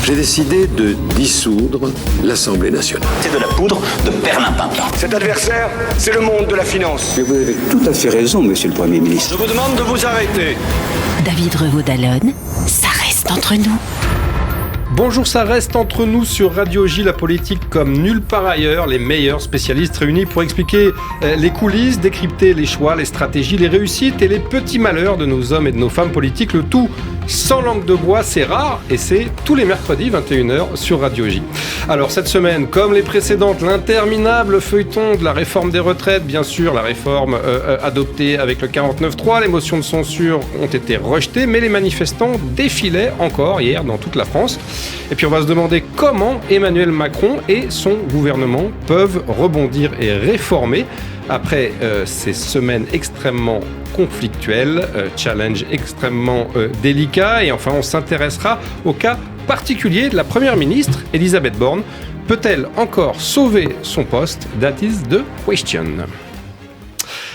J'ai décidé de dissoudre l'Assemblée nationale. C'est de la poudre de perlimpinpin. Cet adversaire, c'est le monde de la finance. Vous avez tout à fait raison, monsieur le Premier ministre. Je vous demande de vous arrêter. David Revaud-Dallon, ça reste entre nous. Bonjour, ça reste entre nous sur Radio J, la politique comme nulle part ailleurs. Les meilleurs spécialistes réunis pour expliquer les coulisses, décrypter les choix, les stratégies, les réussites et les petits malheurs de nos hommes et de nos femmes politiques. Le tout sans langue de bois, c'est rare et c'est tous les mercredis 21h sur Radio J. Alors cette semaine, comme les précédentes, l'interminable feuilleton de la réforme des retraites, bien sûr, la réforme adoptée avec le 49.3, les motions de censure ont été rejetées, mais les manifestants défilaient encore hier dans toute la France. Et puis on va se demander comment Emmanuel Macron et son gouvernement peuvent rebondir et réformer après ces semaines extrêmement conflictuelles, challenge extrêmement délicat. Et enfin on s'intéressera au cas particulier de la Première ministre, Elisabeth Borne. Peut-elle encore sauver son poste? That is the question.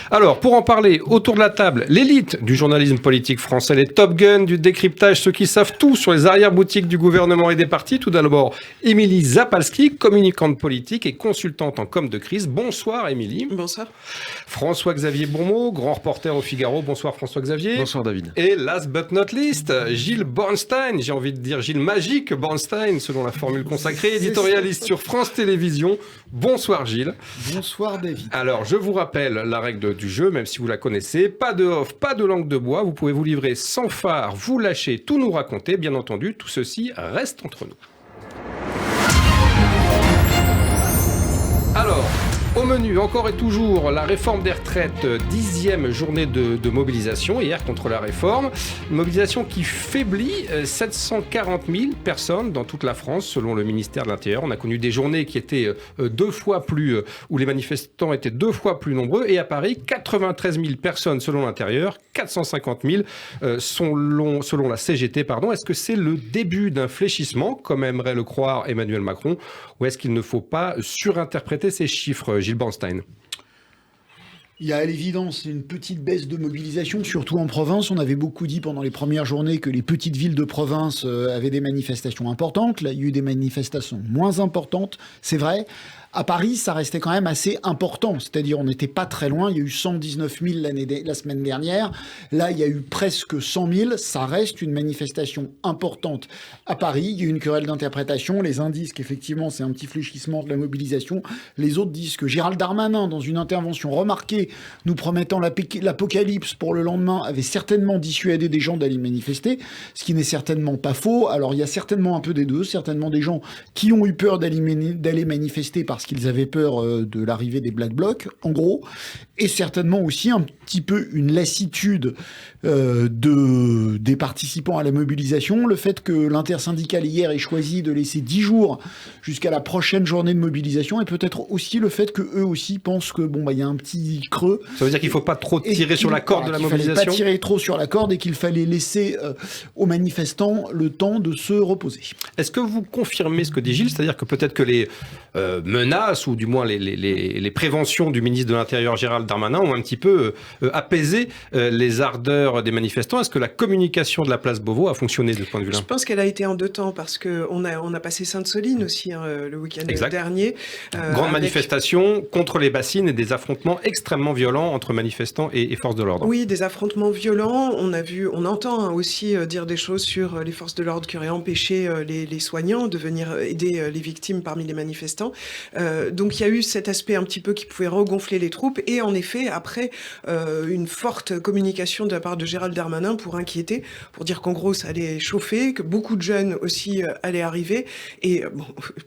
Alors, pour en parler, autour de la table, l'élite du journalisme politique français, les Top Guns du décryptage, ceux qui savent tout sur les arrière-boutiques du gouvernement et des partis. Tout d'abord, Émilie Zapalski, communicante politique et consultante en com de crise. Bonsoir, Émilie. Bonsoir. François-Xavier Bourmeau, grand reporter au Figaro. Bonsoir, François-Xavier. Bonsoir, David. Et last but not least, Gilles Bornstein, j'ai envie de dire Gilles Magique Bornstein, selon la formule consacrée, éditorialiste sur France Télévisions. Bonsoir, Gilles. Bonsoir, David. Alors, je vous rappelle la règle du jeu, même si vous la connaissez. Pas de off, pas de langue de bois. Vous pouvez vous livrer sans phare, vous lâcher, tout nous raconter. Bien entendu, tout ceci reste entre nous. Alors, au menu, encore et toujours, la réforme des retraites, 10e journée de mobilisation hier contre la réforme. Une mobilisation qui faiblit 740 000 personnes dans toute la France, selon le ministère de l'Intérieur. On a connu des journées qui étaient où les manifestants étaient 2 fois plus nombreux. Et à Paris, 93 000 personnes selon l'Intérieur, 450 000 selon la CGT. Est-ce que c'est le début d'un fléchissement, comme aimerait le croire Emmanuel Macron, ou est-ce qu'il ne faut pas surinterpréter ces chiffres, Gilles Bornstein? Il y a à l'évidence une petite baisse de mobilisation, surtout en province. On avait beaucoup dit pendant les premières journées que les petites villes de province avaient des manifestations importantes. Là, il y a eu des manifestations moins importantes, c'est vrai. À Paris, ça restait quand même assez important. C'est-à-dire, on n'était pas très loin. Il y a eu 119 000 la semaine dernière. Là, il y a eu presque 100 000. Ça reste une manifestation importante à Paris. Il y a eu une querelle d'interprétation. Les uns disent qu'effectivement, c'est un petit fléchissement de la mobilisation. Les autres disent que Gérald Darmanin, dans une intervention remarquée, nous promettant l'apocalypse pour le lendemain, avait certainement dissuadé des gens d'aller manifester, ce qui n'est certainement pas faux. Alors, il y a certainement un peu des deux. Certainement des gens qui ont eu peur d'aller manifester parce qu'ils avaient peur de l'arrivée des Black Blocs, en gros, et certainement aussi un petit peu une lassitude des participants à la mobilisation. Le fait que l'intersyndicale hier ait choisi de laisser 10 jours jusqu'à la prochaine journée de mobilisation, et peut-être aussi le fait qu'eux aussi pensent que y a un petit creux. Ça veut dire qu'il ne faut pas trop tirer sur la corde de la mobilisation? Il ne fallait pas tirer trop sur la corde et qu'il fallait laisser aux manifestants le temps de se reposer. Est-ce que vous confirmez ce que dit Gilles? C'est-à-dire que peut-être que les menaces, ou du moins les préventions du ministre de l'Intérieur Gérald Darmanin ont un petit peu apaisé les ardeurs des manifestants. Est-ce que la communication de la place Beauvau a fonctionné de ce point de vue-là? Je pense qu'elle a été en deux temps, parce qu'on a passé Sainte-Soline aussi le week-end dernier. Grande manifestation contre les bassines et des affrontements extrêmement violents entre manifestants et forces de l'ordre. Oui, des affrontements violents. On entend aussi dire des choses sur les forces de l'ordre qui auraient empêché les soignants de venir aider les victimes parmi les manifestants. Donc il y a eu cet aspect un petit peu qui pouvait regonfler les troupes, et en effet après une forte communication de la part de Gérald Darmanin pour inquiéter, pour dire qu'en gros ça allait chauffer, que beaucoup de jeunes aussi allaient arriver, et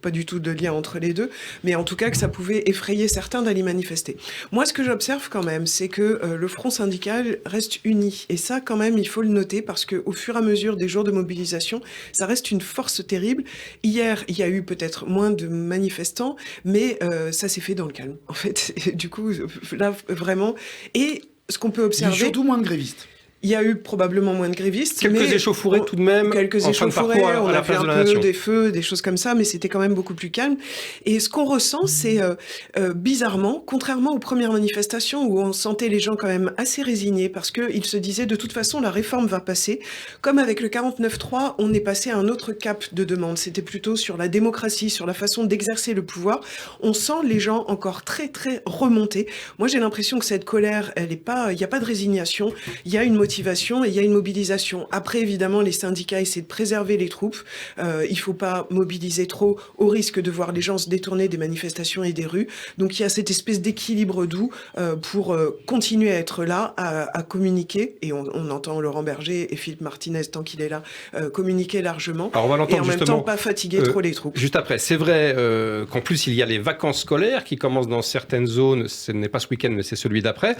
pas du tout de lien entre les deux, mais en tout cas que ça pouvait effrayer certains d'aller manifester. Moi ce que j'observe quand même, c'est que le front syndical reste uni, et ça quand même il faut le noter, parce qu'au fur et à mesure des jours de mobilisation, ça reste une force terrible. Hier il y a eu peut-être moins de manifestants, mais ça s'est fait dans le calme, en fait. Et du coup, là, vraiment... Et ce qu'on peut observer... Il y a surtout moins de grévistes. Il y a eu probablement moins de grévistes. Quelques échauffourées tout de même. Quelques en fin de échauffourées, parcours on à la a vu place un de la peu Nation. des feux, des choses comme ça, mais c'était quand même beaucoup plus calme. Et ce qu'on ressent, c'est bizarrement, contrairement aux premières manifestations où on sentait les gens quand même assez résignés parce qu'ils se disaient de toute façon la réforme va passer. Comme avec le 49.3, on est passé à un autre cap de demande. C'était plutôt sur la démocratie, sur la façon d'exercer le pouvoir. On sent les gens encore très très remontés. Moi j'ai l'impression que cette colère, il n'y a pas de résignation, il y a une motivation et il y a une mobilisation. Après, évidemment, les syndicats essaient de préserver les troupes. Il faut pas mobiliser trop au risque de voir les gens se détourner des manifestations et des rues. Donc, il y a cette espèce d'équilibre doux pour continuer à être là, à communiquer. Et on entend Laurent Berger et Philippe Martinez, tant qu'il est là, communiquer largement. Alors, on va l'entendre et en même justement, temps, pas fatiguer trop les troupes. Juste après, c'est vrai qu'en plus, il y a les vacances scolaires qui commencent dans certaines zones. Ce n'est pas ce week-end, mais c'est celui d'après.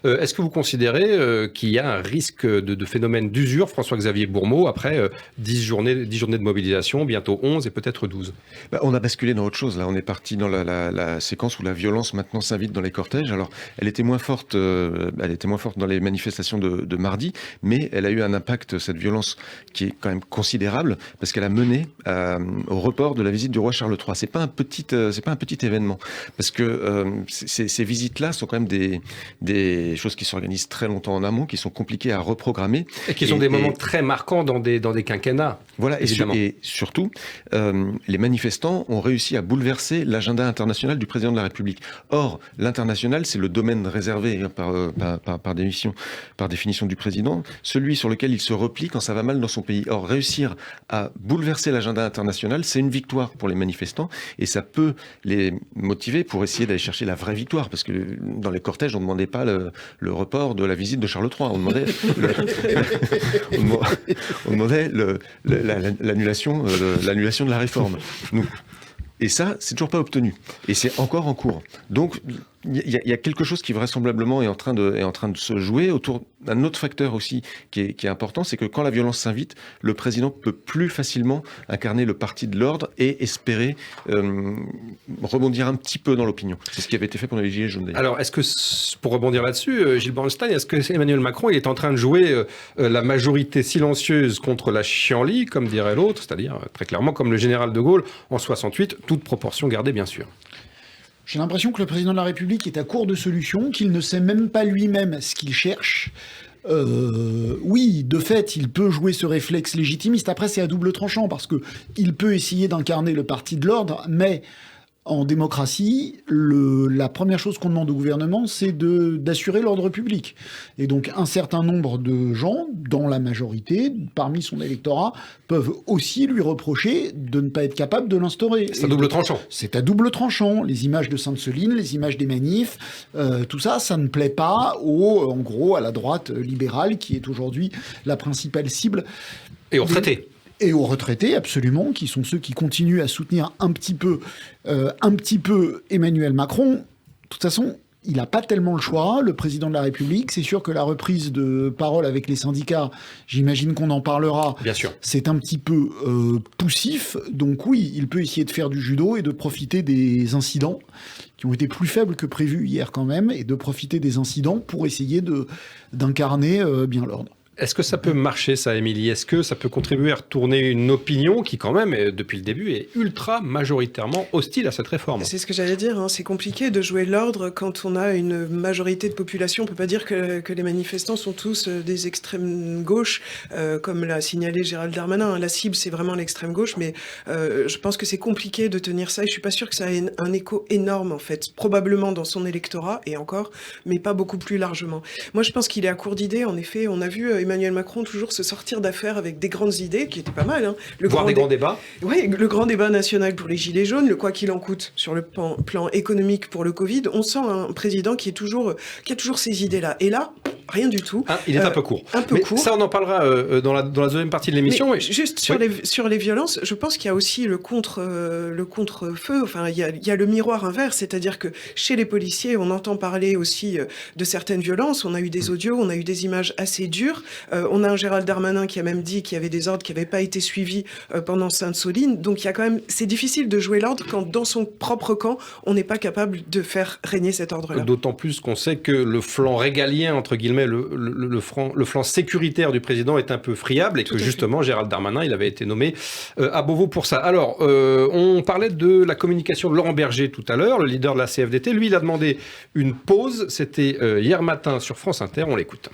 Est-ce que vous considérez qu'il y a un risque de phénomène d'usure, François-Xavier Bourmeau, après 10 journées de mobilisation, bientôt 11 et peut-être 12? On a basculé dans autre chose. Là, on est parti dans la séquence où la violence maintenant s'invite dans les cortèges. Alors, elle était moins forte dans les manifestations de mardi, mais elle a eu un impact, cette violence, qui est quand même considérable, parce qu'elle a mené au report de la visite du roi Charles III. C'est pas un petit événement, parce que ces visites-là sont quand même des choses qui s'organisent très longtemps en amont, qui sont compliquées à reprogrammer. Et qui sont des moments très marquants dans des quinquennats. Voilà, et surtout, les manifestants ont réussi à bouleverser l'agenda international du président de la République. Or, l'international, c'est le domaine réservé par définition du président, celui sur lequel il se replie quand ça va mal dans son pays. Or, réussir à bouleverser l'agenda international, c'est une victoire pour les manifestants, et ça peut les motiver pour essayer d'aller chercher la vraie victoire, parce que dans les cortèges, on ne demandait pas le report de la visite de Charles III, on demandait l'annulation de la réforme. Et ça, c'est toujours pas obtenu. Et c'est encore en cours. Donc, il y a quelque chose qui vraisemblablement est en train de se jouer autour d'un autre facteur aussi qui est important, c'est que quand la violence s'invite, le président peut plus facilement incarner le parti de l'ordre et espérer rebondir un petit peu dans l'opinion. C'est ce qui avait été fait pendant les Gilets jaunes d'ailleurs. Alors, est-ce que, pour rebondir là-dessus, Gilles Bornstein, est-ce que Emmanuel Macron il est en train de jouer la majorité silencieuse contre la chienlit, comme dirait l'autre, c'est-à-dire très clairement comme le général de Gaulle en 68, toute proportion gardée bien sûr? J'ai l'impression que le président de la République est à court de solutions, qu'il ne sait même pas lui-même ce qu'il cherche. Oui, de fait, il peut jouer ce réflexe légitimiste. Après, c'est à double tranchant, parce que il peut essayer d'incarner le parti de l'ordre, mais en démocratie, la première chose qu'on demande au gouvernement, c'est d'assurer l'ordre public. Et donc, un certain nombre de gens, dans la majorité, parmi son électorat, peuvent aussi lui reprocher de ne pas être capable de l'instaurer. C'est à double tranchant. C'est à double tranchant. Les images de Sainte-Soline, les images des manifs, tout ça, ça ne plaît pas en gros, à la droite libérale, qui est aujourd'hui la principale cible. Et aux retraités. Et aux retraités, absolument, qui sont ceux qui continuent à soutenir un petit peu Emmanuel Macron. De toute façon, il n'a pas tellement le choix, le président de la République. C'est sûr que la reprise de parole avec les syndicats, j'imagine qu'on en parlera. Bien sûr. C'est un petit peu poussif. Donc oui, il peut essayer de faire du judo et de profiter des incidents qui ont été plus faibles que prévu hier quand même, et de profiter des incidents pour essayer d'incarner bien l'ordre. Est-ce que ça peut marcher, ça, Émilie? Est-ce que ça peut contribuer à retourner une opinion qui, quand même, depuis le début, est ultra majoritairement hostile à cette réforme? C'est ce que j'allais dire, hein. C'est compliqué de jouer l'ordre quand on a une majorité de population. On ne peut pas dire que les manifestants sont tous des extrêmes gauches, comme l'a signalé Gérald Darmanin. La cible, c'est vraiment l'extrême gauche, mais je pense que c'est compliqué de tenir ça, et je suis pas sûre que ça ait un écho énorme, en fait. Probablement dans son électorat, et encore, mais pas beaucoup plus largement. Moi, je pense qu'il est à court d'idées. En effet, on a vu Emmanuel Macron toujours se sortir d'affaire avec des grandes idées, qui étaient pas mal. Hein. Voire des grands débats. Oui, le grand débat national pour les Gilets jaunes, le quoi qu'il en coûte sur le plan économique pour le Covid. On sent un président qui a toujours ces idées-là. Et là, rien du tout. Il est un peu court. Court. Ça, on en parlera dans la deuxième partie de l'émission. Mais juste sur les violences, je pense qu'il y a aussi le contre-feu. Enfin, il y a le miroir inverse, c'est-à-dire que chez les policiers, on entend parler aussi de certaines violences. On a eu des audios, on a eu des images assez dures. On a un Gérald Darmanin qui a même dit qu'il y avait des ordres qui n'avaient pas été suivis pendant Sainte-Soline. Donc il y a quand même, c'est difficile de jouer l'ordre quand dans son propre camp, on n'est pas capable de faire régner cet ordre-là. D'autant plus qu'on sait que le flanc régalien, entre guillemets, le flanc sécuritaire du président est un peu friable et que justement Gérald Darmanin, il avait été nommé à Beauvau pour ça. Alors, on parlait de la communication de Laurent Berger tout à l'heure, le leader de la CFDT. Lui, il a demandé une pause. C'était hier matin sur France Inter. On l'écoute.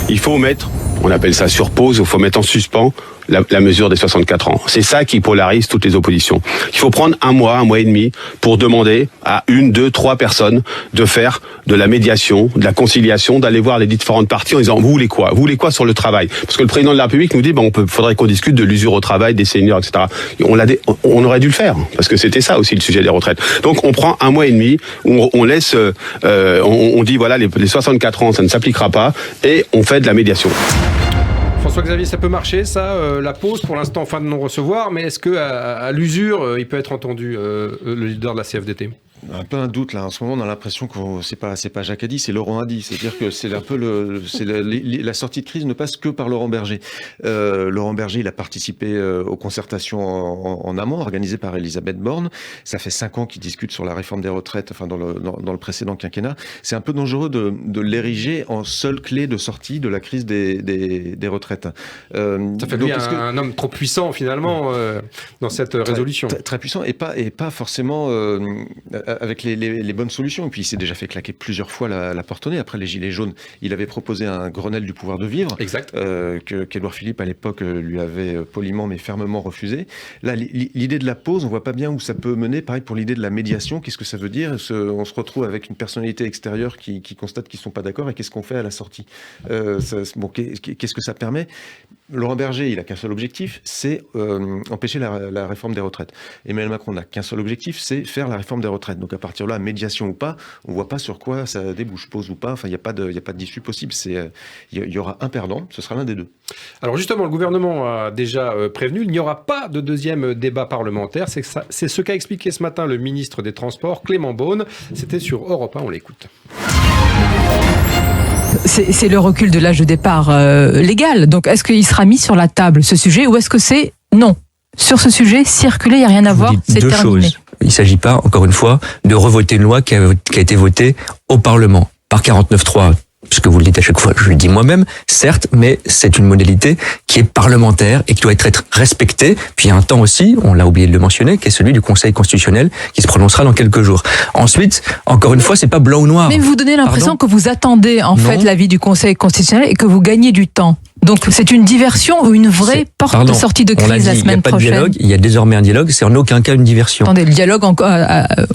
Il faut mettre, on appelle ça sur pause, il faut mettre en suspens la mesure des 64 ans. C'est ça qui polarise toutes les oppositions. Il faut prendre un mois et demi pour demander à 1, 2, 3 personnes de faire de la médiation, de la conciliation, d'aller voir les différentes parties en disant vous voulez quoi ? Vous voulez quoi sur le travail ? Parce que le président de la République nous dit faudrait qu'on discute de l'usure au travail, des seniors, etc. Et on aurait dû le faire, parce que c'était ça aussi le sujet des retraites. Donc on prend un mois et demi, où on laisse, on dit voilà les 64 ans ça ne s'appliquera pas, et on fait de la médiation. François-Xavier, ça peut marcher, ça, la pause, pour l'instant, fin de non-recevoir, mais est-ce qu'à l'usure, il peut être entendu, le leader de la CFDT ? Un peu un doute là. En ce moment, on a l'impression que c'est pas Jacques Hadi, c'est Laurent Hadi. C'est-à-dire que c'est un peu la sortie de crise ne passe que par Laurent Berger. Laurent Berger, il a participé aux concertations en amont organisées par Elisabeth Borne. Ça fait 5 ans qu'il discute sur la réforme des retraites, enfin dans le précédent quinquennat. C'est un peu dangereux de l'ériger en seule clé de sortie de la crise des retraites. Ça fait de lui un homme trop puissant finalement dans cette résolution. Très puissant et pas forcément avec les bonnes solutions. Et puis il s'est déjà fait claquer plusieurs fois la porte au nez. Après les Gilets jaunes, il avait proposé un Grenelle du pouvoir de vivre, qu'Édouard Philippe à l'époque lui avait poliment mais fermement refusé. Là, l'idée de la pause, on voit pas bien où ça peut mener. Pareil pour l'idée de la médiation, qu'est-ce que ça veut dire ? On se retrouve avec une personnalité extérieure qui constate qu'ils sont pas d'accord, et qu'est-ce qu'on fait à la sortie ? Qu'est-ce que ça permet ? Laurent Berger, il n'a qu'un seul objectif, c'est empêcher la réforme des retraites. Emmanuel Macron n'a qu'un seul objectif, c'est faire la réforme des retraites. Donc à partir de là, médiation ou pas, on ne voit pas sur quoi ça débouche, pause ou pas. Enfin, il n'y a pas d'issue possible. Il y aura un perdant, ce sera l'un des deux. Alors justement, le gouvernement a déjà prévenu, il n'y aura pas de deuxième débat parlementaire. C'est ce qu'a expliqué ce matin le ministre des Transports, Clément Beaune. C'était sur Europe 1, on l'écoute. C'est le recul de l'âge de départ légal. Donc, est-ce qu'il sera mis sur la table, ce sujet, ou est-ce que c'est non ? Sur ce sujet, circuler, il n'y a rien à voir, c'est deux terminé. Choses. Il ne s'agit pas, encore une fois, de revoter une loi qui a été votée au Parlement par 49.3. Puisque vous le dites à chaque fois, je le dis moi-même, certes, mais c'est une modalité qui est parlementaire et qui doit être respectée. Puis il y a un temps aussi, on l'a oublié de le mentionner, qui est celui du Conseil constitutionnel, qui se prononcera dans quelques jours. Ensuite, encore une fois, c'est pas blanc ou noir. Mais vous donnez l'impression que vous attendez en fait l'avis du Conseil constitutionnel et que vous gagnez du temps. Donc c'est une diversion ou une vraie porte de sortie de crise la semaine prochaine. Il n'y a pas de dialogue, il y a désormais un dialogue, c'est en aucun cas une diversion. Attendez, le dialogue,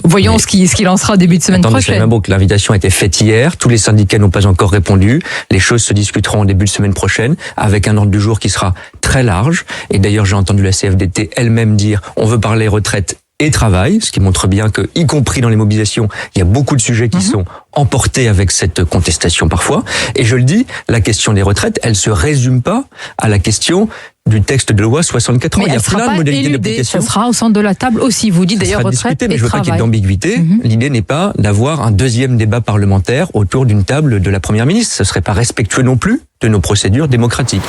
voyons ce qui lancera au début de semaine prochaine. L'invitation a été faite hier, tous les syndicats n'ont pas encore répondu, les choses se discuteront en début de semaine prochaine, avec un ordre du jour qui sera très large, et d'ailleurs j'ai entendu la CFDT elle-même dire on veut parler retraite et travail, ce qui montre bien que, y compris dans les mobilisations, il y a beaucoup de sujets qui sont emportés avec cette contestation parfois. Et je le dis, la question des retraites, elle se résume pas à la question du texte de loi 64 ans. Mais il y a plein de modalités d'application. Ça sera au centre de la table aussi. Vous dites d'ailleurs retraite discuté, mais et je veux pas qu'il y ait travail. d'ambiguïté. L'idée n'est pas d'avoir un deuxième débat parlementaire autour d'une table de la Première ministre. Ce serait pas respectueux non plus de nos procédures démocratiques.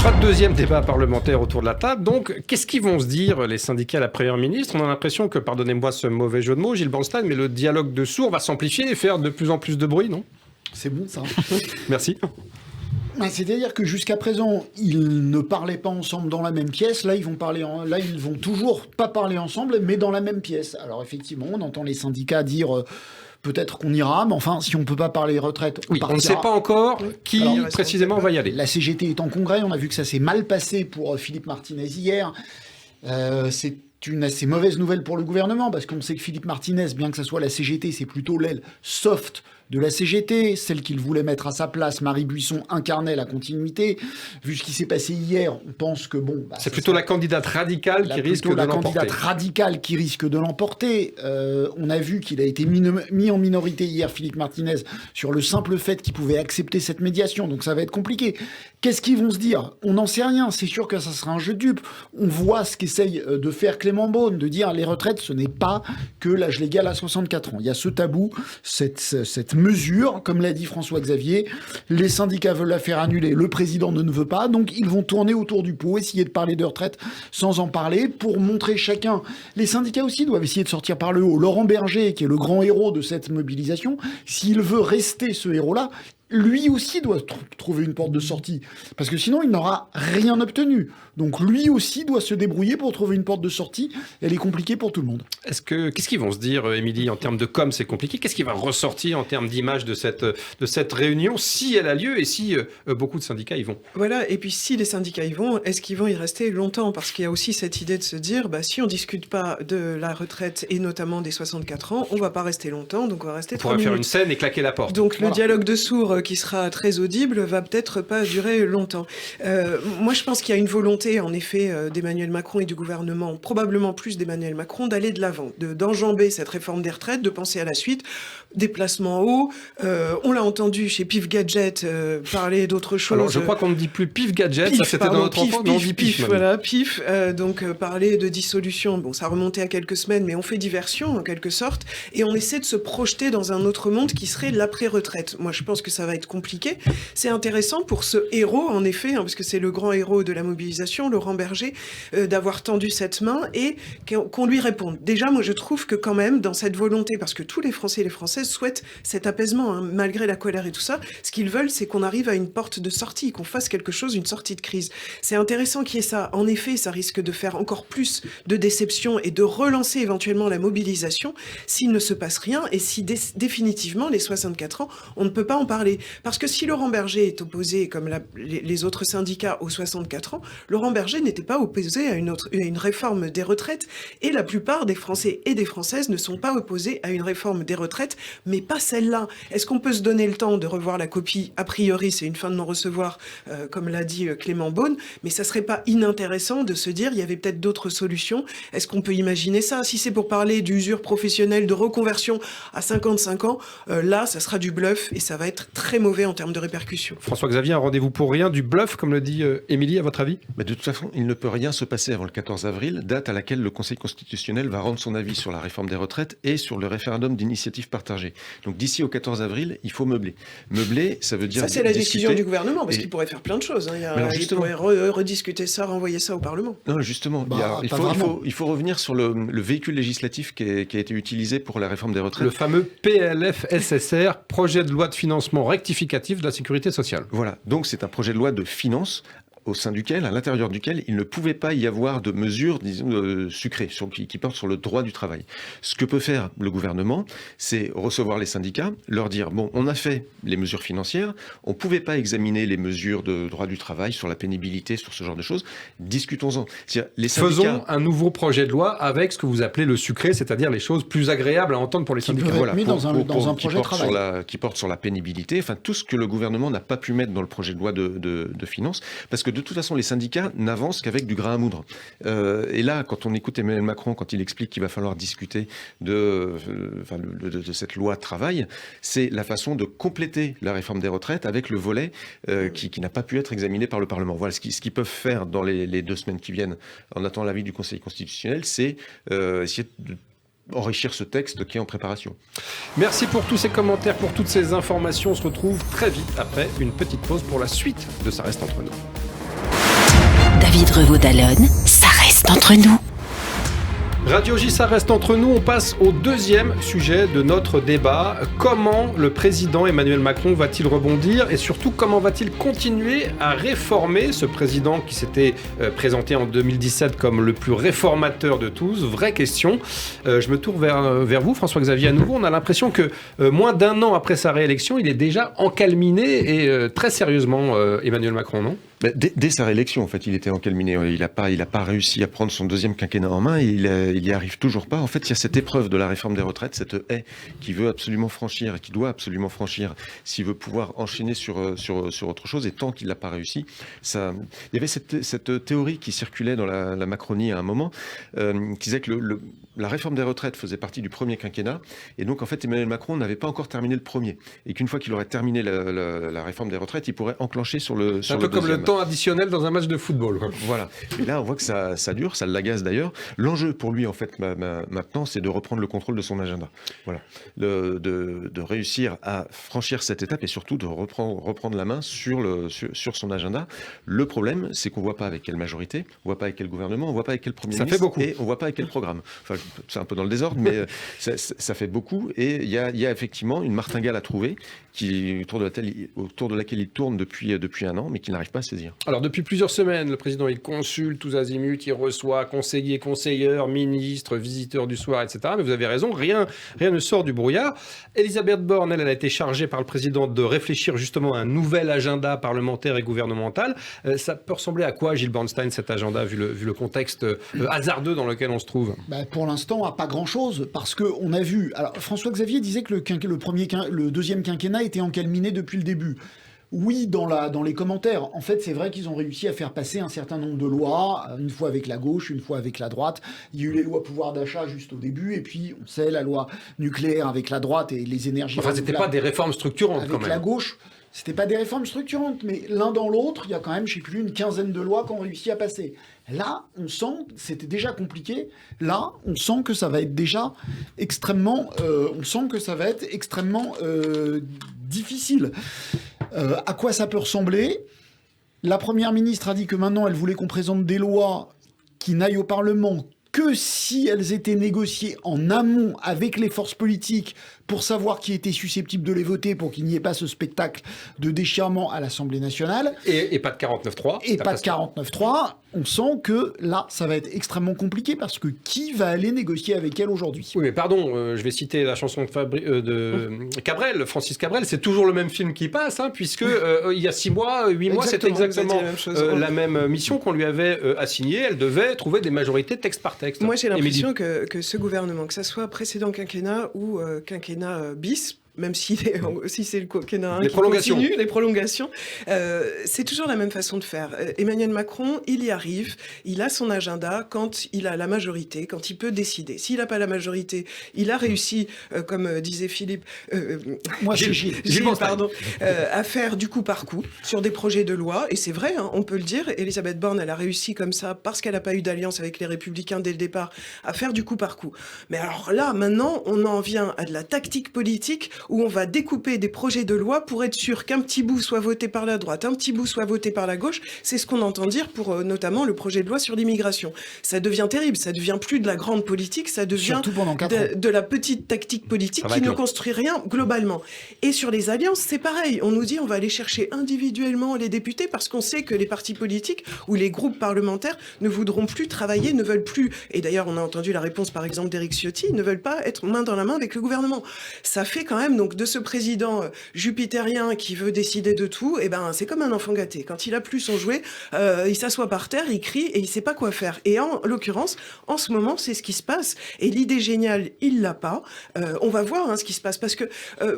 Pas de deuxième débat parlementaire autour de la table. Donc, qu'est-ce qu'ils vont se dire, les syndicats à la Première ministre ? On a l'impression que, pardonnez-moi ce mauvais jeu de mots, Gilles Bornstein, mais le dialogue de sourds va s'amplifier et faire de plus en plus de bruit, non ? C'est bon, ça. Merci. C'est-à-dire que jusqu'à présent, ils ne parlaient pas ensemble dans la même pièce. Là, ils vont toujours pas parler ensemble, mais dans la même pièce. Alors effectivement, on entend les syndicats dire peut-être qu'on ira, mais enfin, si on peut pas parler retraite, oui, on ne sait pas encore qui précisément va y aller. La CGT est en congrès. On a vu que ça s'est mal passé pour Philippe Martinez hier. C'est une assez mauvaise nouvelle pour le gouvernement, parce qu'on sait que Philippe Martinez, bien que ça soit la CGT, c'est plutôt l'aile soft de la CGT, celle qu'il voulait mettre à sa place. Marie Buisson incarnait la continuité. Vu ce qui s'est passé hier, on pense que bon... c'est plutôt la candidate radicale qui risque de l'emporter. La candidate radicale qui risque de l'emporter. On a vu qu'il a été mis en minorité hier, Philippe Martinez, sur le simple fait qu'il pouvait accepter cette médiation. Donc ça va être compliqué. Qu'est-ce qu'ils vont se dire ? On n'en sait rien. C'est sûr que ça sera un jeu de dupes. On voit ce qu'essaye de faire Clément Beaune, de dire les retraites, ce n'est pas que l'âge légal à 64 ans. Il y a ce tabou, cette mesure, comme l'a dit François-Xavier. Les syndicats veulent la faire annuler, le président ne veut pas, donc ils vont tourner autour du pot, essayer de parler de retraite sans en parler, pour montrer chacun. Les syndicats aussi doivent essayer de sortir par le haut. Laurent Berger, qui est le grand héros de cette mobilisation, s'il veut rester ce héros-là, lui aussi doit trouver une porte de sortie. Parce que sinon, il n'aura rien obtenu. Donc lui aussi doit se débrouiller pour trouver une porte de sortie. Elle est compliquée pour tout le monde. Qu'est-ce qu'ils vont se dire, Émilie, en termes de com', c'est compliqué. Qu'est-ce qui va ressortir en termes d'image de cette réunion, si elle a lieu et si beaucoup de syndicats y vont? Voilà, et puis si les syndicats y vont, est-ce qu'ils vont y rester longtemps? Parce qu'il y a aussi cette idée de se dire, si on discute pas de la retraite et notamment des 64 ans, on va pas rester longtemps, donc on va rester 3 minutes. On pourrait faire une scène et claquer la porte. Donc le dialogue de sourds qui sera très audible va peut-être pas durer longtemps. Moi, je pense qu'il y a une volonté, en effet, d'Emmanuel Macron et du gouvernement, probablement plus d'Emmanuel Macron, d'aller de l'avant, d'enjamber cette réforme des retraites, de penser à la suite, déplacement haut. On l'a entendu chez Pif Gadget parler d'autres choses. Alors, je crois qu'on ne dit plus Pif Gadget, ça c'était dans notre enfance, mais on dit Pif. Voilà, Pif. Donc, parler de dissolution, bon, ça remontait à quelques semaines, mais on fait diversion, en quelque sorte, et on essaie de se projeter dans un autre monde qui serait l'après-retraite. Moi, je pense que ça va être compliqué. C'est intéressant pour ce héros, en effet, parce que c'est le grand héros de la mobilisation, Laurent Berger, d'avoir tendu cette main et qu'on lui réponde. Déjà, moi, je trouve que quand même, dans cette volonté, parce que tous les Français et les Françaises souhaitent cet apaisement, malgré la colère et tout ça, ce qu'ils veulent, c'est qu'on arrive à une porte de sortie, qu'on fasse quelque chose, une sortie de crise. C'est intéressant qu'il y ait ça. En effet, ça risque de faire encore plus de déception et de relancer éventuellement la mobilisation s'il ne se passe rien et si définitivement, les 64 ans, on ne peut pas en parler. Parce que si Laurent Berger est opposé, comme les autres syndicats, aux 64 ans, Laurent Berger n'était pas opposé à une réforme des retraites, et la plupart des Français et des Françaises ne sont pas opposés à une réforme des retraites, mais pas celle-là. Est-ce qu'on peut se donner le temps de revoir la copie? A priori, c'est une fin de non-recevoir, comme l'a dit Clément Beaune, mais ça serait pas inintéressant de se dire, il y avait peut-être d'autres solutions. Est-ce qu'on peut imaginer ça? Si c'est pour parler d'usure professionnelle, de reconversion à 55 ans, là, ça sera du bluff, et ça va être très mauvais en termes de répercussions. François-Xavier, un rendez-vous pour rien, du bluff, comme le dit Émilie, à votre avis? De toute façon, il ne peut rien se passer avant le 14 avril, date à laquelle le Conseil constitutionnel va rendre son avis sur la réforme des retraites et sur le référendum d'initiative partagée. Donc d'ici au 14 avril, il faut meubler. Meubler, ça veut dire... Ça, c'est la décision du gouvernement, parce qu'il pourrait faire plein de choses. Il pourrait rediscuter ça, renvoyer ça au Parlement. Non, justement, il faut revenir sur le véhicule législatif qui a été utilisé pour la réforme des retraites. Le fameux PLFSSR, projet de loi de financement rectificatif de la sécurité sociale. Voilà, donc c'est un projet de loi de finances au sein duquel, à l'intérieur duquel, il ne pouvait pas y avoir de mesures, disons, sucrées, qui portent sur le droit du travail. Ce que peut faire le gouvernement, c'est recevoir les syndicats, leur dire, bon, on a fait les mesures financières, on ne pouvait pas examiner les mesures de droit du travail, sur la pénibilité, sur ce genre de choses, discutons-en. Les syndicats... Faisons un nouveau projet de loi avec ce que vous appelez le sucré, c'est-à-dire les choses plus agréables à entendre pour les syndicats. Voilà, dans un projet de travail. Qui porte sur la pénibilité, enfin tout ce que le gouvernement n'a pas pu mettre dans le projet de loi de finances, parce que de toute façon, les syndicats n'avancent qu'avec du grain à moudre. Et là, quand on écoute Emmanuel Macron, quand il explique qu'il va falloir discuter de cette loi travail, c'est la façon de compléter la réforme des retraites avec le volet qui n'a pas pu être examiné par le Parlement. Voilà, ce qu'ils peuvent faire dans les 2 semaines qui viennent, en attendant l'avis du Conseil constitutionnel, c'est essayer de enrichir ce texte qui est en préparation. Merci pour tous ces commentaires, pour toutes ces informations. On se retrouve très vite après une petite pause pour la suite de Ça reste entre nous. David Revaud-Dallon, ça reste entre nous. Radio J, ça reste entre nous. On passe au deuxième sujet de notre débat. Comment le président Emmanuel Macron va-t-il rebondir et surtout comment va-t-il continuer à réformer ce président qui s'était présenté en 2017 comme le plus réformateur de tous? Vraie question. Je me tourne vers vous, François-Xavier, à nouveau. On a l'impression que moins d'1 an après sa réélection, il est déjà encalminé et très sérieusement Emmanuel Macron, non? Dès sa réélection, en fait, il était encalminé. Il n'a pas réussi à prendre son deuxième quinquennat en main et il y arrive toujours pas. En fait, il y a cette épreuve de la réforme des retraites, cette haie qu'il veut absolument franchir et qu'il doit absolument franchir s'il veut pouvoir enchaîner sur autre chose. Et tant qu'il l'a pas réussi, il y avait cette théorie qui circulait dans la Macronie à un moment, qui disait que la réforme des retraites faisait partie du premier quinquennat. Et donc, en fait, Emmanuel Macron n'avait pas encore terminé le premier. Et qu'une fois qu'il aurait terminé la réforme des retraites, il pourrait enclencher sur le deuxième. C'est un peu comme le temps additionnel dans un match de football. Voilà. Et là, on voit que ça dure, ça l'agace d'ailleurs. L'enjeu pour lui, lui, en fait, maintenant, c'est de reprendre le contrôle de son agenda. Voilà. De réussir à franchir cette étape et surtout de reprendre la main sur son agenda. Le problème, c'est qu'on ne voit pas avec quelle majorité, on ne voit pas avec quel gouvernement, on ne voit pas avec quel Premier ministre. Ça fait beaucoup. Et on ne voit pas avec quel programme. Enfin, c'est un peu dans le désordre, mais ça fait beaucoup. Et il y a effectivement une martingale à trouver autour de laquelle il tourne depuis un an, mais qu'il n'arrive pas à saisir. Alors, depuis plusieurs semaines, le président, il consulte tous azimuts, il reçoit conseillers, conseillères, ministres, visiteurs du soir, etc. Mais vous avez raison, rien ne sort du brouillard. Elisabeth Borne, elle a été chargée par le président de réfléchir justement à un nouvel agenda parlementaire et gouvernemental. Ça peut ressembler à quoi, Gilles Bornstein, cet agenda, vu le contexte hasardeux dans lequel on se trouve? Pour l'instant, à pas grand-chose, parce qu'on a vu... Alors, François-Xavier disait que le deuxième quinquennat était encalminé depuis le début. Oui, dans les commentaires. En fait, c'est vrai qu'ils ont réussi à faire passer un certain nombre de lois, une fois avec la gauche, une fois avec la droite. Il y a eu les lois pouvoir d'achat juste au début, et puis, on sait, la loi nucléaire avec la droite et les énergies... Enfin, c'était pas des réformes structurantes, quand même. Avec la gauche, c'était pas des réformes structurantes, mais l'un dans l'autre, il y a quand même, je sais plus, une quinzaine de lois qu'on réussit à passer. Là, on sent, c'était déjà compliqué, là, on sent que ça va être déjà extrêmement... difficile. À quoi ça peut ressembler? La Première ministre a dit que maintenant, elle voulait qu'on présente des lois qui n'aillent au Parlement que si elles étaient négociées en amont avec les forces politiques pour savoir qui était susceptible de les voter, pour qu'il n'y ait pas ce spectacle de déchirement à l'Assemblée nationale. Et pas de 49.3. Et pas de 49.3. On sent que là, ça va être extrêmement compliqué parce que qui va aller négocier avec elle aujourd'hui? Oui, mais pardon, je vais citer la chanson de Cabrel, Francis Cabrel, c'est toujours le même film qui passe, puisque il y a 6 mois, 8 mois, c'était exactement la même mission qu'on lui avait assignée. Elle devait trouver des majorités texte par texte. Moi, j'ai l'impression que ce gouvernement, que ça soit précédent quinquennat ou quinquennat bis, même si c'est le quinquennat 1 qui continue, les prolongations, c'est toujours la même façon de faire. Emmanuel Macron, il y arrive, il a son agenda quand il a la majorité, quand il peut décider. S'il n'a pas la majorité, il a réussi, comme disait Philippe, Gilles, à faire du coup par coup sur des projets de loi, et c'est vrai, on peut le dire, Elisabeth Borne, elle a réussi comme ça, parce qu'elle n'a pas eu d'alliance avec les Républicains dès le départ, à faire du coup par coup. Mais alors là, maintenant, on en vient à de la tactique politique, où on va découper des projets de loi pour être sûr qu'un petit bout soit voté par la droite, un petit bout soit voté par la gauche. C'est ce qu'on entend dire pour notamment le projet de loi sur l'immigration. Ça devient terrible, ça devient plus de la grande politique, ça devient de la petite tactique politique qui ne construit rien globalement. Et sur les alliances, c'est pareil. On nous dit on va aller chercher individuellement les députés parce qu'on sait que les partis politiques ou les groupes parlementaires ne voudront plus travailler, ne veulent plus. Et d'ailleurs, on a entendu la réponse par exemple d'Éric Ciotti, ne veulent pas être main dans la main avec le gouvernement. Ça fait quand même donc de ce président jupitérien qui veut décider de tout, c'est comme un enfant gâté. Quand il a plus son jouet, il s'assoit par terre, il crie et il sait pas quoi faire. Et en l'occurrence, en ce moment, c'est ce qui se passe. Et l'idée géniale, il l'a pas. On va voir ce qui se passe parce que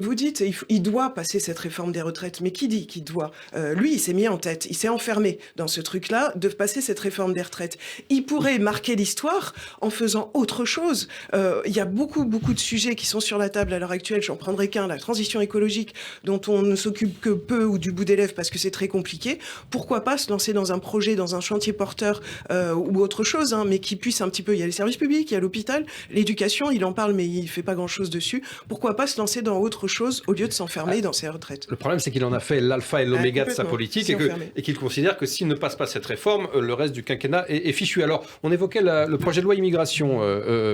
vous dites, il doit passer cette réforme des retraites. Mais qui dit qu'il doit? Lui, il s'est mis en tête, il s'est enfermé dans ce truc-là de passer cette réforme des retraites. Il pourrait marquer l'histoire en faisant autre chose. Il y a beaucoup de sujets qui sont sur la table à l'heure actuelle. J'en prendrai qu'un, la transition écologique, dont on ne s'occupe que peu ou du bout des lèvres parce que c'est très compliqué. Pourquoi pas se lancer dans un projet, dans un chantier porteur ou autre chose, mais qui puisse un petit peu... Il y a les services publics, il y a l'hôpital, l'éducation, il en parle mais il fait pas grand-chose dessus. Pourquoi pas se lancer dans autre chose au lieu de s'enfermer dans ses retraites? Le problème, c'est qu'il en a fait l'alpha et l'oméga de sa politique et qu'il considère que s'il ne passe pas cette réforme, le reste du quinquennat est fichu. Alors, on évoquait le projet de loi immigration,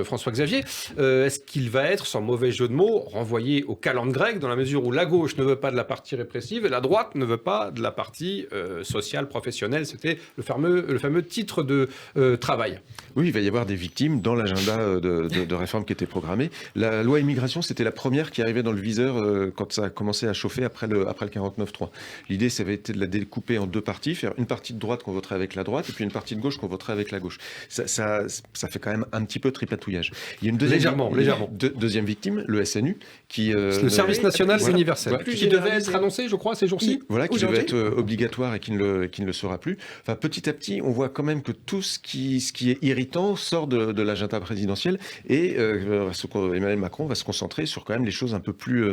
François-Xavier. Est-ce qu'il va être, sans mauvais jeu de mots, renvoyé au calendes grecques, dans la mesure où la gauche ne veut pas de la partie répressive et la droite ne veut pas de la partie sociale, professionnelle? C'était le fameux titre de travail. Oui, il va y avoir des victimes dans l'agenda de réforme qui était programmé. La loi immigration, c'était la première qui arrivait dans le viseur quand ça a commencé à chauffer après le 49.3. L'idée, ça avait été de la découper en 2 parties, faire une partie de droite qu'on voterait avec la droite et puis une partie de gauche qu'on voterait avec la gauche. Ça fait quand même un petit peu tripatouillage. Il y a une deuxième, légèrement. Deuxième victime, le SNU, qui le service national universel, voilà, qui devait être annoncé, je crois, ces jours-ci. Voilà, qui devait être obligatoire et qui ne le sera plus. Enfin, petit à petit, on voit quand même que tout ce qui est irritant sort de l'agenda présidentiel et Emmanuel Macron va se concentrer sur quand même les choses un peu plus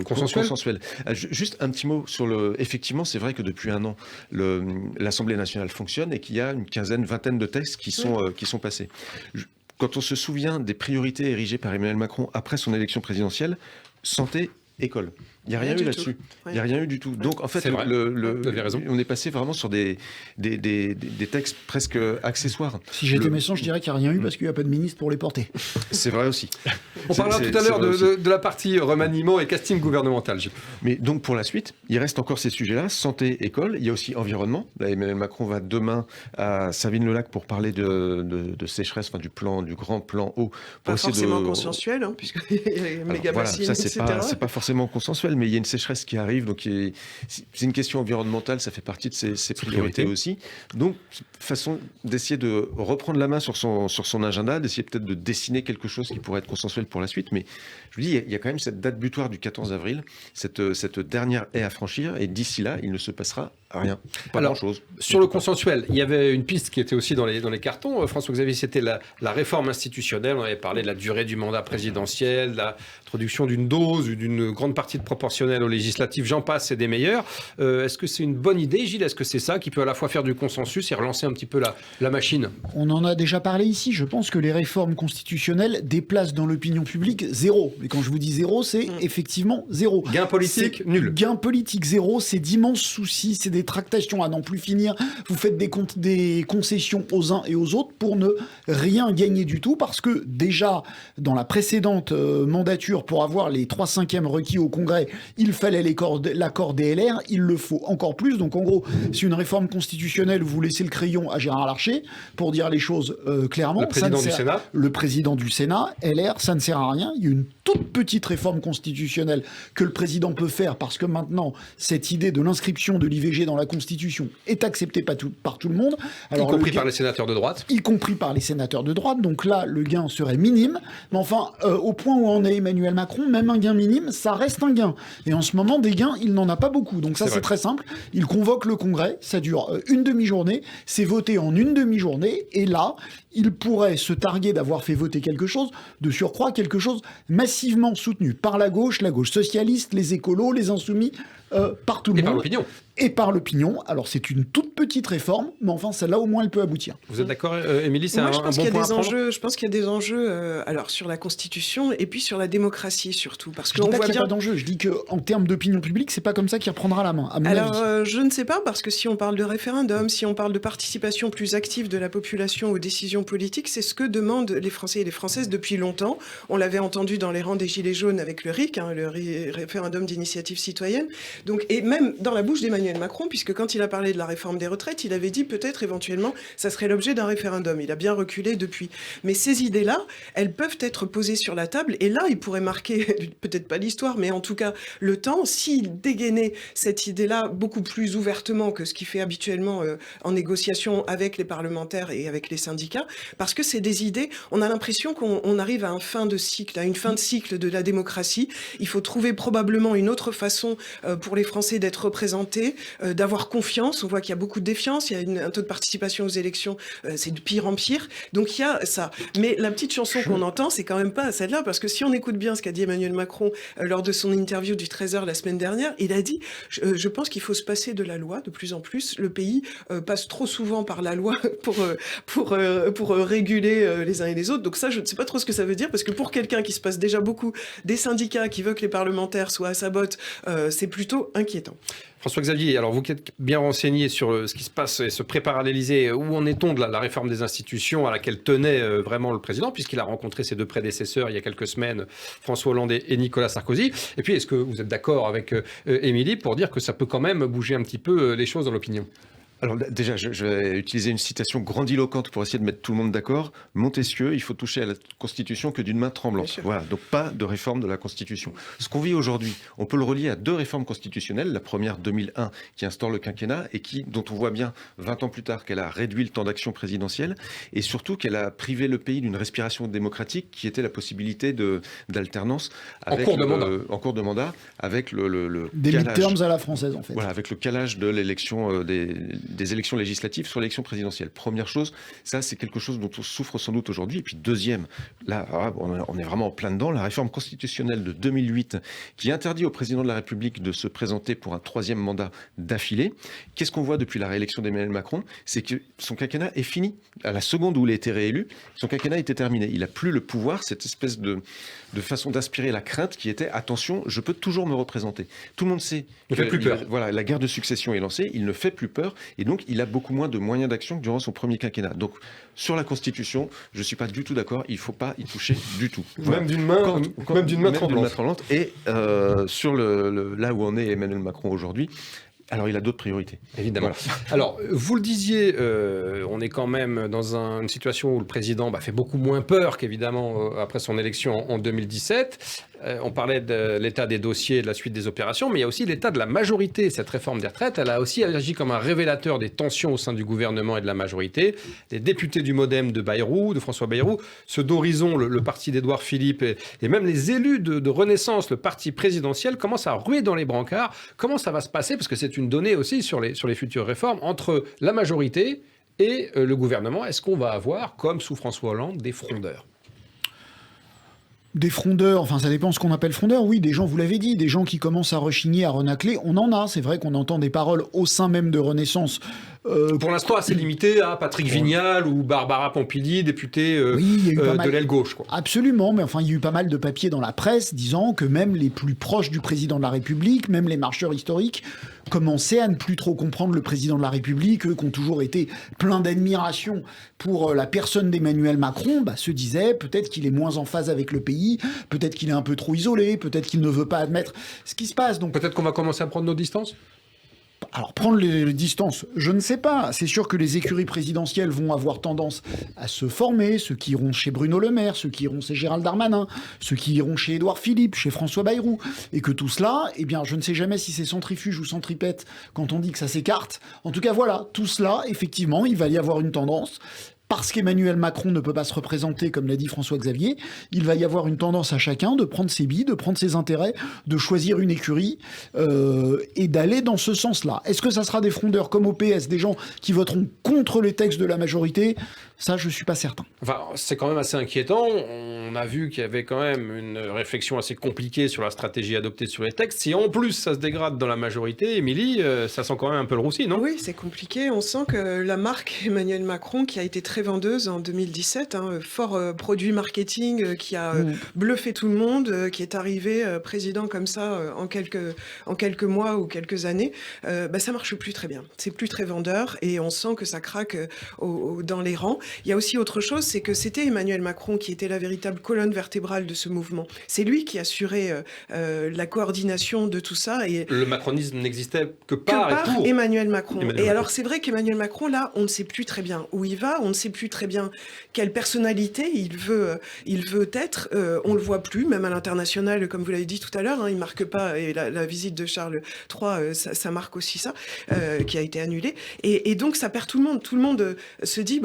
consensuelles. Juste un petit mot sur effectivement, c'est vrai que depuis un an, l'Assemblée nationale fonctionne et qu'il y a une vingtaine de textes qui sont passés. Quand on se souvient des priorités érigées par Emmanuel Macron après son élection présidentielle, santé, école. Il n'y a rien eu là-dessus. Il n'y a rien eu du tout. Donc, en fait, on est passé vraiment sur des textes presque accessoires. Si j'étais méchant, je dirais qu'il n'y a rien eu parce qu'il n'y a pas de ministre pour les porter. C'est vrai aussi. On parlera tout à l'heure de la partie remaniement et casting gouvernemental, Gilles. Mais donc, pour la suite, il reste encore ces sujets-là, santé, école. Il y a aussi environnement. Là, Emmanuel Macron va demain à Savines-le-Lac pour parler de sécheresse, du grand plan eau. Pas forcément consensuel, puisqu'il y a les méga-bassines, etc. C'est pas forcément consensuel, mais il y a une sécheresse qui arrive, donc c'est une question environnementale, ça fait partie de ses priorités aussi. Donc, façon d'essayer de reprendre la main sur son agenda, d'essayer peut-être de dessiner quelque chose qui pourrait être consensuel pour la suite, mais je vous dis, il y a quand même cette date butoir du 14 avril, cette dernière haie à franchir, et d'ici là, il ne se passera rien, pas grand-chose. Sur le consensuel, il y avait une piste qui était aussi dans les cartons, François-Xavier, c'était la réforme institutionnelle, on avait parlé de la durée du mandat présidentiel, de l'introduction d'une dose ou d'une grande partie de proportionnelle aux législatives, j'en passe, c'est des meilleurs. Est-ce que c'est une bonne idée, Gilles? Est-ce que c'est ça qui peut à la fois faire du consensus et relancer un petit peu la machine? On en a déjà parlé ici. Je pense que les réformes constitutionnelles déplacent dans l'opinion publique zéro. Et quand je vous dis zéro, c'est effectivement zéro. Gain politique, nul. Gain politique, zéro. C'est d'immenses soucis, c'est des tractations à n'en plus finir. Vous faites des concessions aux uns et aux autres pour ne rien gagner du tout, parce que déjà, dans la précédente mandature, pour avoir les 3/5 requis au Congrès, il fallait l'accord des LR, il le faut encore plus. Donc en gros, c'est une réforme constitutionnelle où vous laissez le crayon à Gérard Larcher, pour dire les choses clairement. Le président du Sénat. Le président du Sénat, LR, ça ne sert à rien. Il y a une toute petite réforme constitutionnelle que le président peut faire, parce que maintenant, cette idée de l'inscription de l'IVG dans la Constitution est acceptée par tout le monde. Alors, y compris par les sénateurs de droite. Y compris par les sénateurs de droite. Donc là, le gain serait minime. Mais enfin, au point où en est Emmanuel Macron, même un gain minime, ça reste un gain. Et en ce moment, des gains, il n'en a pas beaucoup. Donc ça, c'est très simple. Il convoque le Congrès, ça dure une demi-journée, c'est voté en une demi-journée, et là, il pourrait se targuer d'avoir fait voter quelque chose, de surcroît quelque chose massivement soutenu par la gauche socialiste, les écolos, les insoumis, par tout le monde. Et par l'opinion. Et par l'opinion. Alors c'est une toute petite réforme, mais enfin celle-là au moins elle peut aboutir. Vous êtes d'accord, Émilie? C'est Moi, un bon point à prendre. Je pense qu'il y a des enjeux, alors sur la Constitution et puis sur la démocratie surtout, parce que je dis pas qu'il n'y a pas d'enjeu. Je dis que en termes d'opinion publique, c'est pas comme ça qu'il reprendra la main. À mon avis. Je ne sais pas, parce que si on parle de référendum, si on parle de participation plus active de la population aux décisions politiques, c'est ce que demandent les Français et les Françaises depuis longtemps. On l'avait entendu dans les rangs des Gilets jaunes avec le RIC, le référendum d'initiative citoyenne. Donc, et même dans la bouche d'Emmanuel Macron, puisque quand il a parlé de la réforme des retraites, il avait dit peut-être éventuellement ça serait l'objet d'un référendum. Il a bien reculé depuis. Mais ces idées-là, elles peuvent être posées sur la table, et là, il pourrait marquer, peut-être pas l'histoire, mais en tout cas le temps, s'il dégainait cette idée-là beaucoup plus ouvertement que ce qu'il fait habituellement en négociation avec les parlementaires et avec les syndicats, parce que c'est des idées, on a l'impression qu'on arrive à une fin de cycle de la démocratie. Il faut trouver probablement une autre façon pour les Français d'être représentés, d'avoir confiance. On voit qu'il y a beaucoup de défiance, il y a un taux de participation aux élections, c'est de pire en pire. Donc il y a ça. Mais la petite chanson qu'on entend, c'est quand même pas celle-là, parce que si on écoute bien ce qu'a dit Emmanuel Macron lors de son interview du 13h la semaine dernière, il a dit je pense qu'il faut se passer de la loi de plus en plus. Le pays passe trop souvent par la loi pour réguler les uns et les autres. Donc ça, je ne sais pas trop ce que ça veut dire, parce que pour quelqu'un qui se passe déjà beaucoup des syndicats qui veut que les parlementaires soient à sa botte, c'est plutôt inquiétant. François-Xavier, alors vous qui êtes bien renseigné sur ce qui se passe et se prépare à l'Élysée, où en est-on de la réforme des institutions à laquelle tenait vraiment le président, puisqu'il a rencontré ses deux prédécesseurs il y a quelques semaines, François Hollande et Nicolas Sarkozy. Et puis, est-ce que vous êtes d'accord avec Émilie pour dire que ça peut quand même bouger un petit peu les choses dans l'opinion ? Alors déjà, je vais utiliser une citation grandiloquente pour essayer de mettre tout le monde d'accord. Montesquieu, il faut toucher à la Constitution que d'une main tremblante. Voilà, donc pas de réforme de la Constitution. Ce qu'on vit aujourd'hui, on peut le relier à deux réformes constitutionnelles. La première, 2001, qui instaure le quinquennat et dont on voit bien, 20 ans plus tard, qu'elle a réduit le temps d'action présidentielle et surtout qu'elle a privé le pays d'une respiration démocratique qui était la possibilité d'alternance en cours de mandat avec le des calage, midterms à la française, en fait. Voilà, avec le calage de l'élection des élections législatives sur l'élection présidentielle. Première chose, ça c'est quelque chose dont on souffre sans doute aujourd'hui. Et puis deuxième, là on est vraiment en plein dedans, la réforme constitutionnelle de 2008 qui interdit au président de la République de se présenter pour un troisième mandat d'affilée. Qu'est-ce qu'on voit depuis la réélection d'Emmanuel Macron? C'est que son quinquennat est fini. À la seconde où il a été réélu, son quinquennat était terminé. Il n'a plus le pouvoir, cette espèce de façon d'inspirer la crainte qui était « attention, je peux toujours me représenter ». Tout le monde sait. Ne fait plus peur. Voilà, la guerre de succession est lancée, il ne fait plus peur et donc il a beaucoup moins de moyens d'action que durant son premier quinquennat. Donc sur la Constitution, je ne suis pas du tout d'accord, il ne faut pas y toucher du tout. Voilà. Même d'une main tremblante. Et sur là où en est Emmanuel Macron aujourd'hui, alors il a d'autres priorités. Évidemment. Voilà. Alors, vous le disiez, on est quand même dans une situation où le président fait beaucoup moins peur qu'évidemment après son élection en 2017. On parlait de l'état des dossiers, de la suite des opérations, mais il y a aussi l'état de la majorité. Cette réforme des retraites, elle a aussi agi comme un révélateur des tensions au sein du gouvernement et de la majorité. Les députés du MoDem de François Bayrou, ceux d'Horizon, le parti d'Édouard Philippe, et même les élus de Renaissance, le parti présidentiel, commencent à ruer dans les brancards. Comment ça va se passer? Parce que c'est une donnée aussi sur les futures réformes entre la majorité et le gouvernement. Est-ce qu'on va avoir, comme sous François Hollande, des frondeurs? Des frondeurs, enfin ça dépend ce qu'on appelle frondeurs, oui, des gens, vous l'avez dit, des gens qui commencent à rechigner, à renacler, on en a, c'est vrai qu'on entend des paroles au sein même de Renaissance. Pour l'instant assez limité à Patrick Vignal ou Barbara Pompili, députée de l'aile gauche. Quoi. Absolument, mais enfin il y a eu pas mal de papiers dans la presse disant que même les plus proches du président de la République, même les marcheurs historiques, commençaient à ne plus trop comprendre le président de la République, eux qui ont toujours été pleins d'admiration pour la personne d'Emmanuel Macron, se disaient peut-être qu'il est moins en phase avec le pays, peut-être qu'il est un peu trop isolé, peut-être qu'il ne veut pas admettre ce qui se passe. Donc peut-être qu'on va commencer à prendre nos distances. Alors, prendre les distances, je ne sais pas. C'est sûr que les écuries présidentielles vont avoir tendance à se former, ceux qui iront chez Bruno Le Maire, ceux qui iront chez Gérald Darmanin, ceux qui iront chez Édouard Philippe, chez François Bayrou, et que tout cela, je ne sais jamais si c'est centrifuge ou centripète quand on dit que ça s'écarte. En tout cas, voilà, tout cela, effectivement, il va y avoir une tendance. Parce qu'Emmanuel Macron ne peut pas se représenter, comme l'a dit François-Xavier, il va y avoir une tendance à chacun de prendre ses billes, de prendre ses intérêts, de choisir une écurie et d'aller dans ce sens-là. Est-ce que ça sera des frondeurs comme au PS, des gens qui voteront contre les textes de la majorité? Ça, je suis pas certain. Enfin, c'est quand même assez inquiétant. On a vu qu'il y avait quand même une réflexion assez compliquée sur la stratégie adoptée sur les textes. Si en plus ça se dégrade dans la majorité, Émilie, ça sent quand même un peu le roussi, non? Oui, c'est compliqué. On sent que la marque Emmanuel Macron, qui a été très vendeuse en 2017, fort produit marketing qui a bluffé tout le monde, qui est arrivé président comme ça en quelques mois ou quelques années, ça marche plus très bien. C'est plus très vendeur et on sent que ça craque dans les rangs. Il y a aussi autre chose, c'est que c'était Emmanuel Macron qui était la véritable colonne vertébrale de ce mouvement. C'est lui qui assurait la coordination de tout ça. Et le macronisme n'existait que par Emmanuel Macron. Alors c'est vrai qu'Emmanuel Macron, là, on ne sait plus très bien où il va, on ne sait plus très bien quelle personnalité il veut être. On le voit plus, même à l'international, comme vous l'avez dit tout à l'heure, il marque pas. Et la visite de Charles III, ça marque aussi ça, qui a été annulée. Et donc ça perd tout le monde. Tout le monde se dit,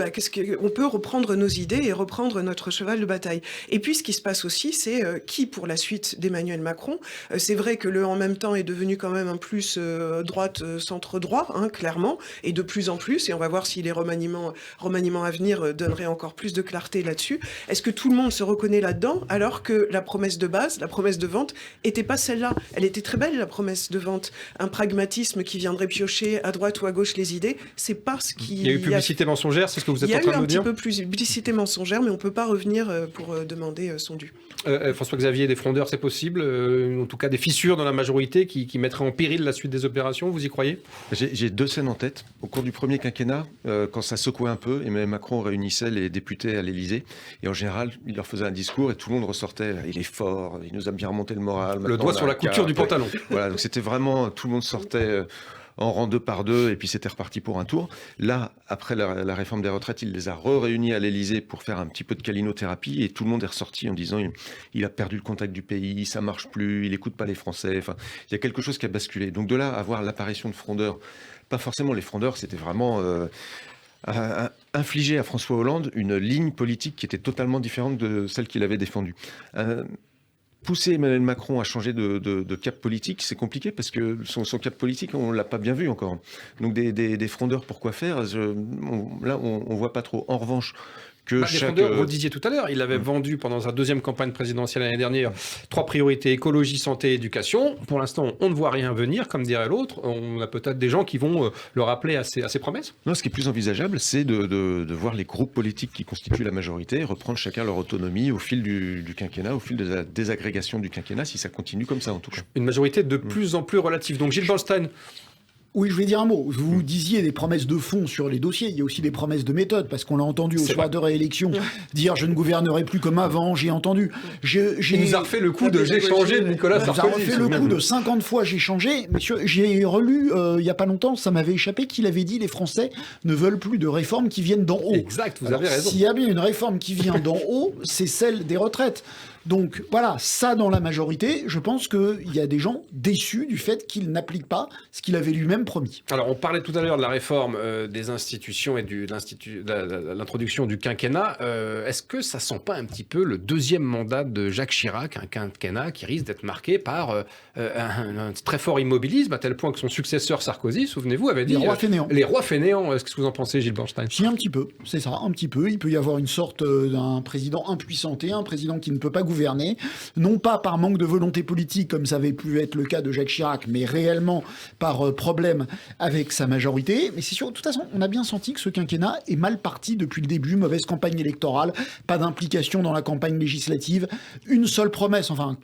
on peut reprendre nos idées et reprendre notre cheval de bataille. Et puis ce qui se passe aussi, c'est qui pour la suite d'Emmanuel Macron. C'est vrai que le en même temps est devenu quand même un plus droite centre droit, clairement, et de plus en plus. Et on va voir si les remaniements à venir donneraient encore plus de clarté là-dessus. Est-ce que tout le monde se reconnaît là-dedans, alors que la promesse de base, la promesse de vente, était pas celle-là? Elle était très belle, la promesse de vente. Un pragmatisme qui viendrait piocher à droite ou à gauche les idées, c'est pas ce qui... Il y a eu publicité mensongère, c'est ce que vous êtes en train de nous dire? Il y a eu un petit peu plus publicité mensongère, mais on peut pas revenir pour demander son dû. François-Xavier, des frondeurs, c'est possible? En tout cas, des fissures dans la majorité qui mettraient en péril la suite des opérations, vous y croyez? J'ai deux scènes en tête. Au cours du premier quinquennat, quand ça secouait un peu, Emmanuel Macron réunissait les députés à l'Élysée, et en général, il leur faisait un discours et tout le monde ressortait, il est fort, il nous a bien remonté le moral. Le doigt sur la couture du pantalon. Voilà, donc c'était vraiment, tout le monde sortait en rang 2 par 2, et puis c'était reparti pour un tour. Là, après la réforme des retraites, il les a réunis à l'Élysée pour faire un petit peu de calinothérapie, et tout le monde est ressorti en disant il a perdu le contact du pays, ça marche plus, il écoute pas les Français. Enfin, il y a quelque chose qui a basculé. Donc de là à voir l'apparition de frondeurs, pas forcément les frondeurs, c'était vraiment infliger à François Hollande une ligne politique qui était totalement différente de celle qu'il avait défendue. Pousser Emmanuel Macron à changer de cap politique, c'est compliqué parce que son cap politique, on l'a pas bien vu encore. Donc des frondeurs, pourquoi faire ? Là, on voit pas trop. En revanche, les frondeurs, vous le disiez tout à l'heure, il avait vendu pendant sa deuxième campagne présidentielle l'année dernière 3 priorités, écologie, santé, éducation. Pour l'instant, on ne voit rien venir, comme dirait l'autre. On a peut-être des gens qui vont le rappeler à ses promesses. Non, ce qui est plus envisageable, c'est de voir les groupes politiques qui constituent la majorité reprendre chacun leur autonomie au fil du quinquennat, au fil de la désagrégation du quinquennat, si ça continue comme ça en tout cas. Une majorité de plus en plus relative. Donc Gilles Bernstein. Oui, je vais dire un mot. Vous disiez des promesses de fond sur les dossiers. Il y a aussi des promesses de méthode, parce qu'on l'a entendu au soir de réélection dire « je ne gouvernerai plus comme avant ». J'ai entendu. Il nous a refait le coup de « j'ai changé » de Nicolas Sarkozy. Il nous a refait le coup de 50 fois « j'ai changé ». Monsieur, j'ai relu il n'y a pas longtemps, ça m'avait échappé, qu'il avait dit « les Français ne veulent plus de réformes qui viennent d'en haut ». Exact, vous avez raison. S'il y a bien une réforme qui vient d'en haut, c'est celle des retraites. Donc voilà, ça dans la majorité, je pense qu'il y a des gens déçus du fait qu'il n'applique pas ce qu'il avait lui-même promis. Alors on parlait tout à l'heure de la réforme des institutions et de l'introduction du quinquennat. Est-ce que ça sent pas un petit peu le deuxième mandat de Jacques Chirac, un quinquennat qui risque d'être marqué par un très fort immobilisme, à tel point que son successeur Sarkozy, souvenez-vous, avait dit... Les rois fainéants. Les rois fainéants. Est-ce que vous en pensez, Gilles Bernstein ? Si, un petit peu, c'est ça, un petit peu. Il peut y avoir une sorte d'un président impuissanté, un président qui ne peut pas gouverner, non pas par manque de volonté politique, comme ça avait pu être le cas de Jacques Chirac, mais réellement par problème avec sa majorité. Mais c'est sûr, de toute façon, on a bien senti que ce quinquennat est mal parti depuis le début. Mauvaise campagne électorale, pas d'implication dans la campagne législative, une seule promesse. Enfin,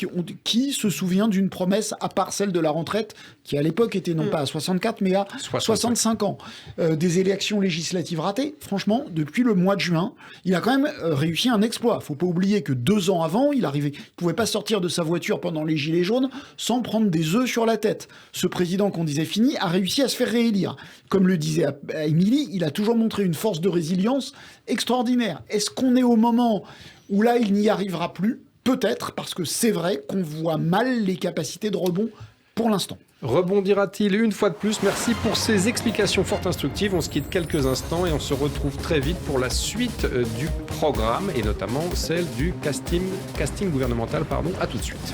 qui se souvient d'une promesse à part celle de la retraite, qui à l'époque était non pas à 64, mais à 65 ans. Des élections législatives ratées. Franchement, depuis le mois de juin, il a quand même réussi un exploit. Faut pas oublier que 2 ans avant, il pouvait pas sortir de sa voiture pendant les Gilets jaunes sans prendre des œufs sur la tête. Ce président qu'on disait fini a réussi à se faire réélire. Comme le disait Émilie, il a toujours montré une force de résilience extraordinaire. Est-ce qu'on est au moment où là, il n'y arrivera plus ? Peut-être, parce que c'est vrai qu'on voit mal les capacités de rebond pour l'instant. Rebondira-t-il une fois de plus ? Merci pour ces explications fort instructives. On se quitte quelques instants et on se retrouve très vite pour la suite du programme et notamment celle du casting gouvernemental. À tout de suite.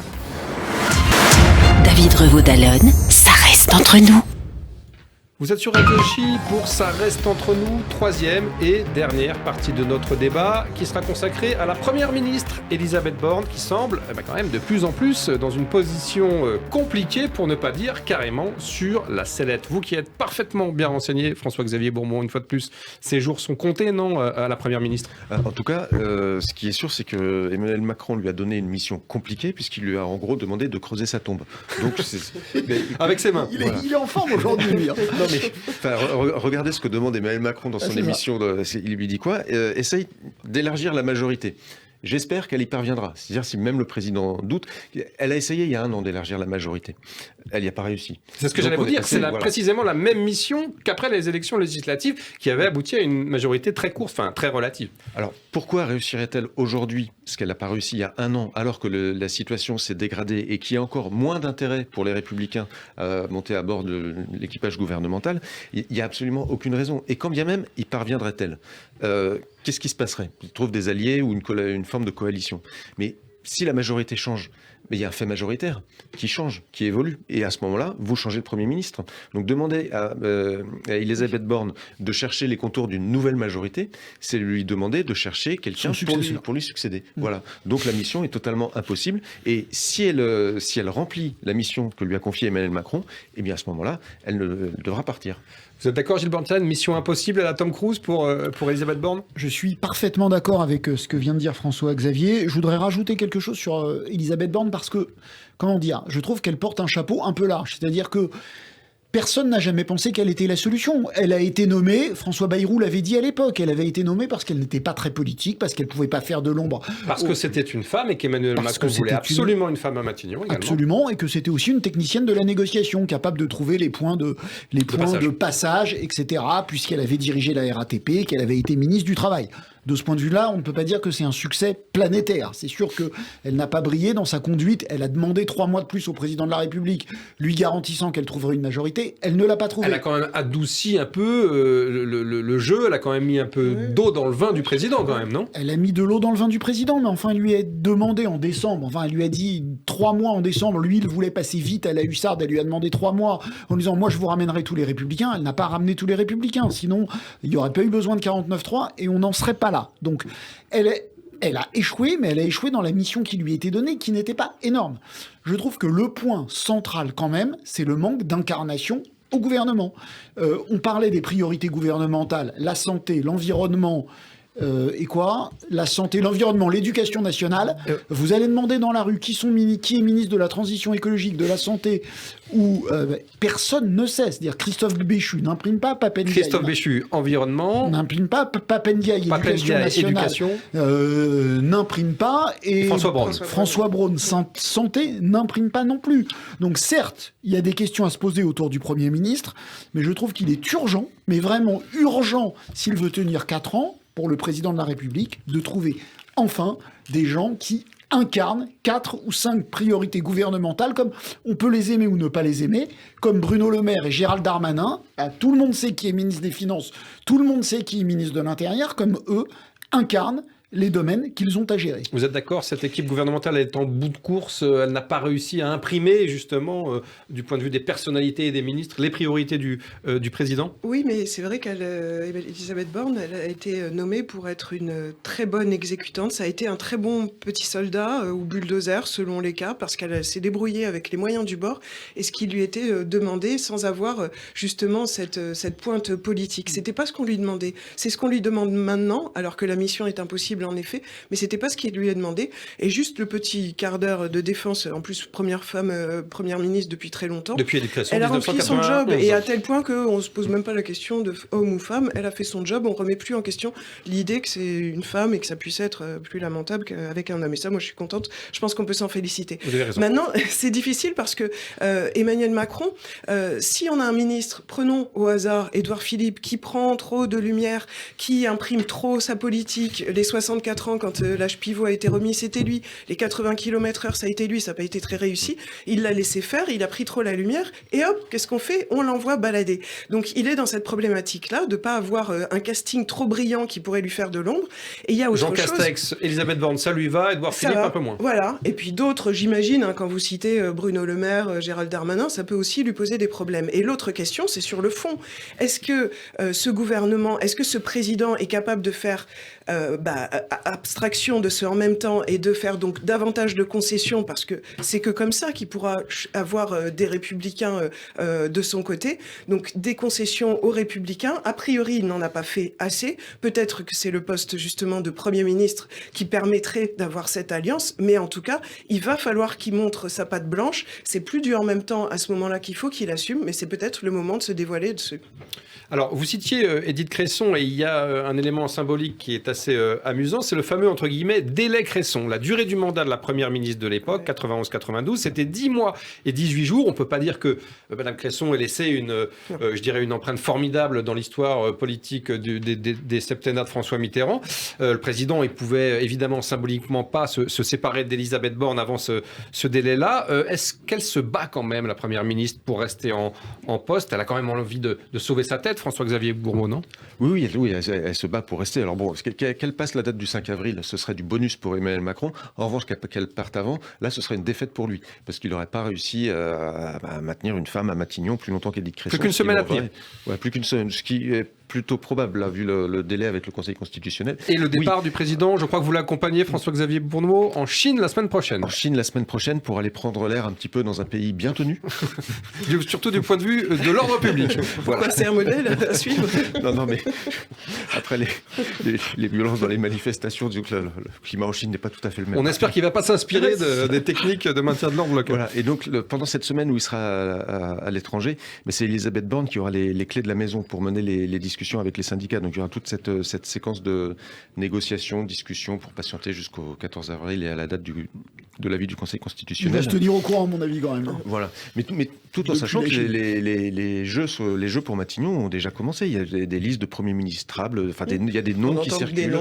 David Revaud-Dallon, ça reste entre nous. Vous êtes sur Radio J pour Ça reste entre nous, 3e et dernière partie de notre débat qui sera consacrée à la Première ministre Elisabeth Borne qui semble quand même de plus en plus dans une position compliquée pour ne pas dire carrément sur la sellette. Vous qui êtes parfaitement bien renseigné, François-Xavier Bourmont, une fois de plus, ces jours sont comptés, non, à la Première ministre ? En tout cas, ce qui est sûr, c'est que Emmanuel Macron lui a donné une mission compliquée puisqu'il lui a en gros demandé de creuser sa tombe. Donc, avec ses mains. Il est en forme aujourd'hui, lui. Non, mais, regardez ce que demande Emmanuel Macron dans son émission. Il lui dit quoi ? Essaye d'élargir la majorité. J'espère qu'elle y parviendra. C'est-à-dire, si même le président doute, elle a essayé il y a 1 an d'élargir la majorité. Elle n'y a pas réussi. C'est ce que j'allais vous dire. C'est précisément la même mission qu'après les élections législatives qui avait abouti à une majorité très courte, très relative. Alors, pourquoi réussirait-elle aujourd'hui ce qu'elle n'a pas réussi il y a 1 an, alors que la situation s'est dégradée et qu'il y a encore moins d'intérêt pour les Républicains à monter à bord de l'équipage gouvernemental ? Il n'y a absolument aucune raison. Et quand bien même y parviendrait-elle, qu'est-ce qui se passerait ? Ils trouvent des alliés ou une forme de coalition. Mais si la majorité change, mais il y a un fait majoritaire qui change, qui évolue. Et à ce moment-là, vous changez le Premier ministre. Donc demander à Elisabeth Borne de chercher les contours d'une nouvelle majorité, c'est lui demander de chercher quelqu'un pour lui succéder. Voilà. Donc la mission est totalement impossible. Et si elle remplit la mission que lui a confiée Emmanuel Macron, eh bien à ce moment-là, elle devra partir. Vous êtes d'accord, Gilles Bernstein ? Mission impossible à la Tom Cruise pour Elisabeth Borne ? Je suis parfaitement d'accord avec ce que vient de dire François-Xavier. Je voudrais rajouter quelque chose sur Elisabeth Borne parce que, comment dire, je trouve qu'elle porte un chapeau un peu large. C'est-à-dire que Personne n'a jamais pensé qu'elle était la solution. Elle a été nommée, François Bayrou l'avait dit à l'époque, elle avait été nommée parce qu'elle n'était pas très politique, parce qu'elle pouvait pas faire de l'ombre. Parce que c'était une femme et qu'Emmanuel Macron voulait absolument une femme à Matignon également. Absolument, et que c'était aussi une technicienne de la négociation, capable de trouver les points de passage, etc., puisqu'elle avait dirigé la RATP, qu'elle avait été ministre du Travail. De ce point de vue-là, on ne peut pas dire que c'est un succès planétaire. C'est sûr qu'elle n'a pas brillé dans sa conduite. Elle a demandé 3 mois de plus au président de la République, lui garantissant qu'elle trouverait une majorité. Elle ne l'a pas trouvé. Elle a quand même adouci un peu le jeu. Elle a quand même mis un peu d'eau dans le vin du président, quand même, non? Elle a mis de l'eau dans le vin du président, mais enfin, elle lui a demandé en décembre, elle lui a dit 3 mois en décembre. Lui, il voulait passer vite à la hussarde. Elle lui a demandé 3 mois en lui disant, moi, je vous ramènerai tous les Républicains. Elle n'a pas ramené tous les Républicains. Sinon, il n'y aurait pas eu besoin de 49.3 et on n'en serait pas là. Donc, elle a échoué, mais elle a échoué dans la mission qui lui était donnée, qui n'était pas énorme. Je trouve que le point central, quand même, c'est le manque d'incarnation au gouvernement. On parlait des priorités gouvernementales, la santé, l'environnement, et quoi? La santé, l'environnement, l'éducation nationale. Vous allez demander dans la rue qui est ministre de la transition écologique, de la santé, ou personne ne sait. C'est-à-dire Christophe Béchu n'imprime pas Papendiaï. Christophe Béchu, environnement. N'imprime pas Papendiaï, éducation nationale. N'imprime pas. Et François Braun, santé, n'imprime pas non plus. Donc certes, il y a des questions à se poser autour du Premier ministre, mais je trouve qu'il est urgent, mais vraiment urgent, s'il veut tenir 4 ans, pour le président de la République, de trouver enfin des gens qui incarnent 4 ou 5 priorités gouvernementales, comme on peut les aimer ou ne pas les aimer, comme Bruno Le Maire et Gérald Darmanin. Tout le monde sait qui est ministre des Finances, tout le monde sait qui est ministre de l'Intérieur, comme eux incarnent les domaines qu'ils ont à gérer. Vous êtes d'accord, cette équipe gouvernementale est en bout de course, elle n'a pas réussi à imprimer justement, du point de vue des personnalités et des ministres, les priorités du président? Oui, mais c'est vrai qu'Elisabeth Borne, elle a été nommée pour être une très bonne exécutante. Ça a été un très bon petit soldat ou bulldozer selon les cas, parce qu'elle s'est débrouillée avec les moyens du bord et ce qui lui était demandé sans avoir justement cette pointe politique. C'était pas ce qu'on lui demandait. C'est ce qu'on lui demande maintenant, alors que la mission est impossible en effet, mais c'était pas ce qui lui est demandé. Et juste le petit quart d'heure de défense, en plus première femme première ministre depuis très longtemps. Depuis l'éducation, elle a rempli son job, et à tel point qu'on se pose même pas la question de homme ou femme. Elle a fait son job, on remet plus en question l'idée que c'est une femme et que ça puisse être plus lamentable qu'avec un homme. Et ça, moi, je suis contente. Je pense qu'on peut s'en féliciter. Vous avez raison. Maintenant, c'est difficile parce que Emmanuel Macron, si on a un ministre, prenons au hasard Édouard Philippe, qui prend trop de lumière, qui imprime trop sa politique, les 64 ans, quand l'âge pivot a été remis, c'était lui. Les 80 km/h, ça a été lui, ça n'a pas été très réussi. Il l'a laissé faire, il a pris trop la lumière, et hop, qu'est-ce qu'on fait? On l'envoie balader. Donc il est dans cette problématique-là, de pas avoir un casting trop brillant qui pourrait lui faire de l'ombre. Et il y a autre chose. Jean Castex, Elisabeth Borne, ça lui va, Édouard Philippe, un peu moins. Voilà. Et puis d'autres, j'imagine, quand vous citez Bruno Le Maire, Gérald Darmanin, ça peut aussi lui poser des problèmes. Et l'autre question, c'est sur le fond. Est-ce que ce gouvernement, est-ce que ce président est capable de faire abstraction de ce en même temps et de faire donc davantage de concessions, parce que c'est que comme ça qu'il pourra avoir des républicains de son côté. Donc des concessions aux républicains. A priori, il n'en a pas fait assez. Peut-être que c'est le poste justement de Premier ministre qui permettrait d'avoir cette alliance, mais en tout cas, il va falloir qu'il montre sa patte blanche. C'est plus du en même temps à ce moment-là qu'il faut qu'il assume, mais c'est peut-être le moment de se dévoiler dessus. Alors, vous citiez Édith Cresson, et il y a un élément symbolique qui est assez amusant, c'est le fameux, entre guillemets, délai Cresson. La durée du mandat de la première ministre de l'époque, 91-92, c'était 10 mois et 18 jours. On ne peut pas dire que Mme Cresson ait laissé une empreinte formidable dans l'histoire politique des septennats de François Mitterrand. Le président, il pouvait évidemment symboliquement pas se séparer d'Elisabeth Borne avant ce délai-là. Est-ce qu'elle se bat quand même, la première ministre, pour rester en poste? Elle a quand même envie de sauver sa tête, François-Xavier Gouraud, non? Oui, elle se bat pour rester. Alors bon, qu'elle passe la date du 5 avril, ce serait du bonus pour Emmanuel Macron. En revanche, qu'elle parte avant, là, ce serait une défaite pour lui, parce qu'il n'aurait pas réussi à maintenir une femme à Matignon plus longtemps qu'Édith Cresson. Plus qu'une semaine à tenir. Ouais, plus qu'une semaine. Ce qui est plutôt probable, là, vu le délai avec le Conseil constitutionnel. Et le départ du président, je crois que vous l'accompagnez, François-Xavier Bourneau, en Chine la semaine prochaine. En Chine la semaine prochaine pour aller prendre l'air un petit peu dans un pays bien tenu. Surtout du point de vue de l'ordre public. Voilà. C'est un modèle à suivre. Non, mais après les violences dans les manifestations, disons que le climat en Chine n'est pas tout à fait le même. On espère qu'il ne va pas s'inspirer des techniques de maintien de l'ordre local. Voilà. Et donc, pendant cette semaine où il sera à l'étranger, mais c'est Elisabeth Borne qui aura les clés de la maison pour mener les discussions avec les syndicats. Donc, il y aura toute cette séquence de négociations, discussions pour patienter jusqu'au 14 avril et à la date de l'avis du Conseil constitutionnel. Il va se tenir au courant, à mon avis, quand même. Voilà. Mais tout en sachant que les jeux pour Matignon ont déjà commencé. Il y a des listes de premiers ministrables. Enfin, il y a des noms qui circulent.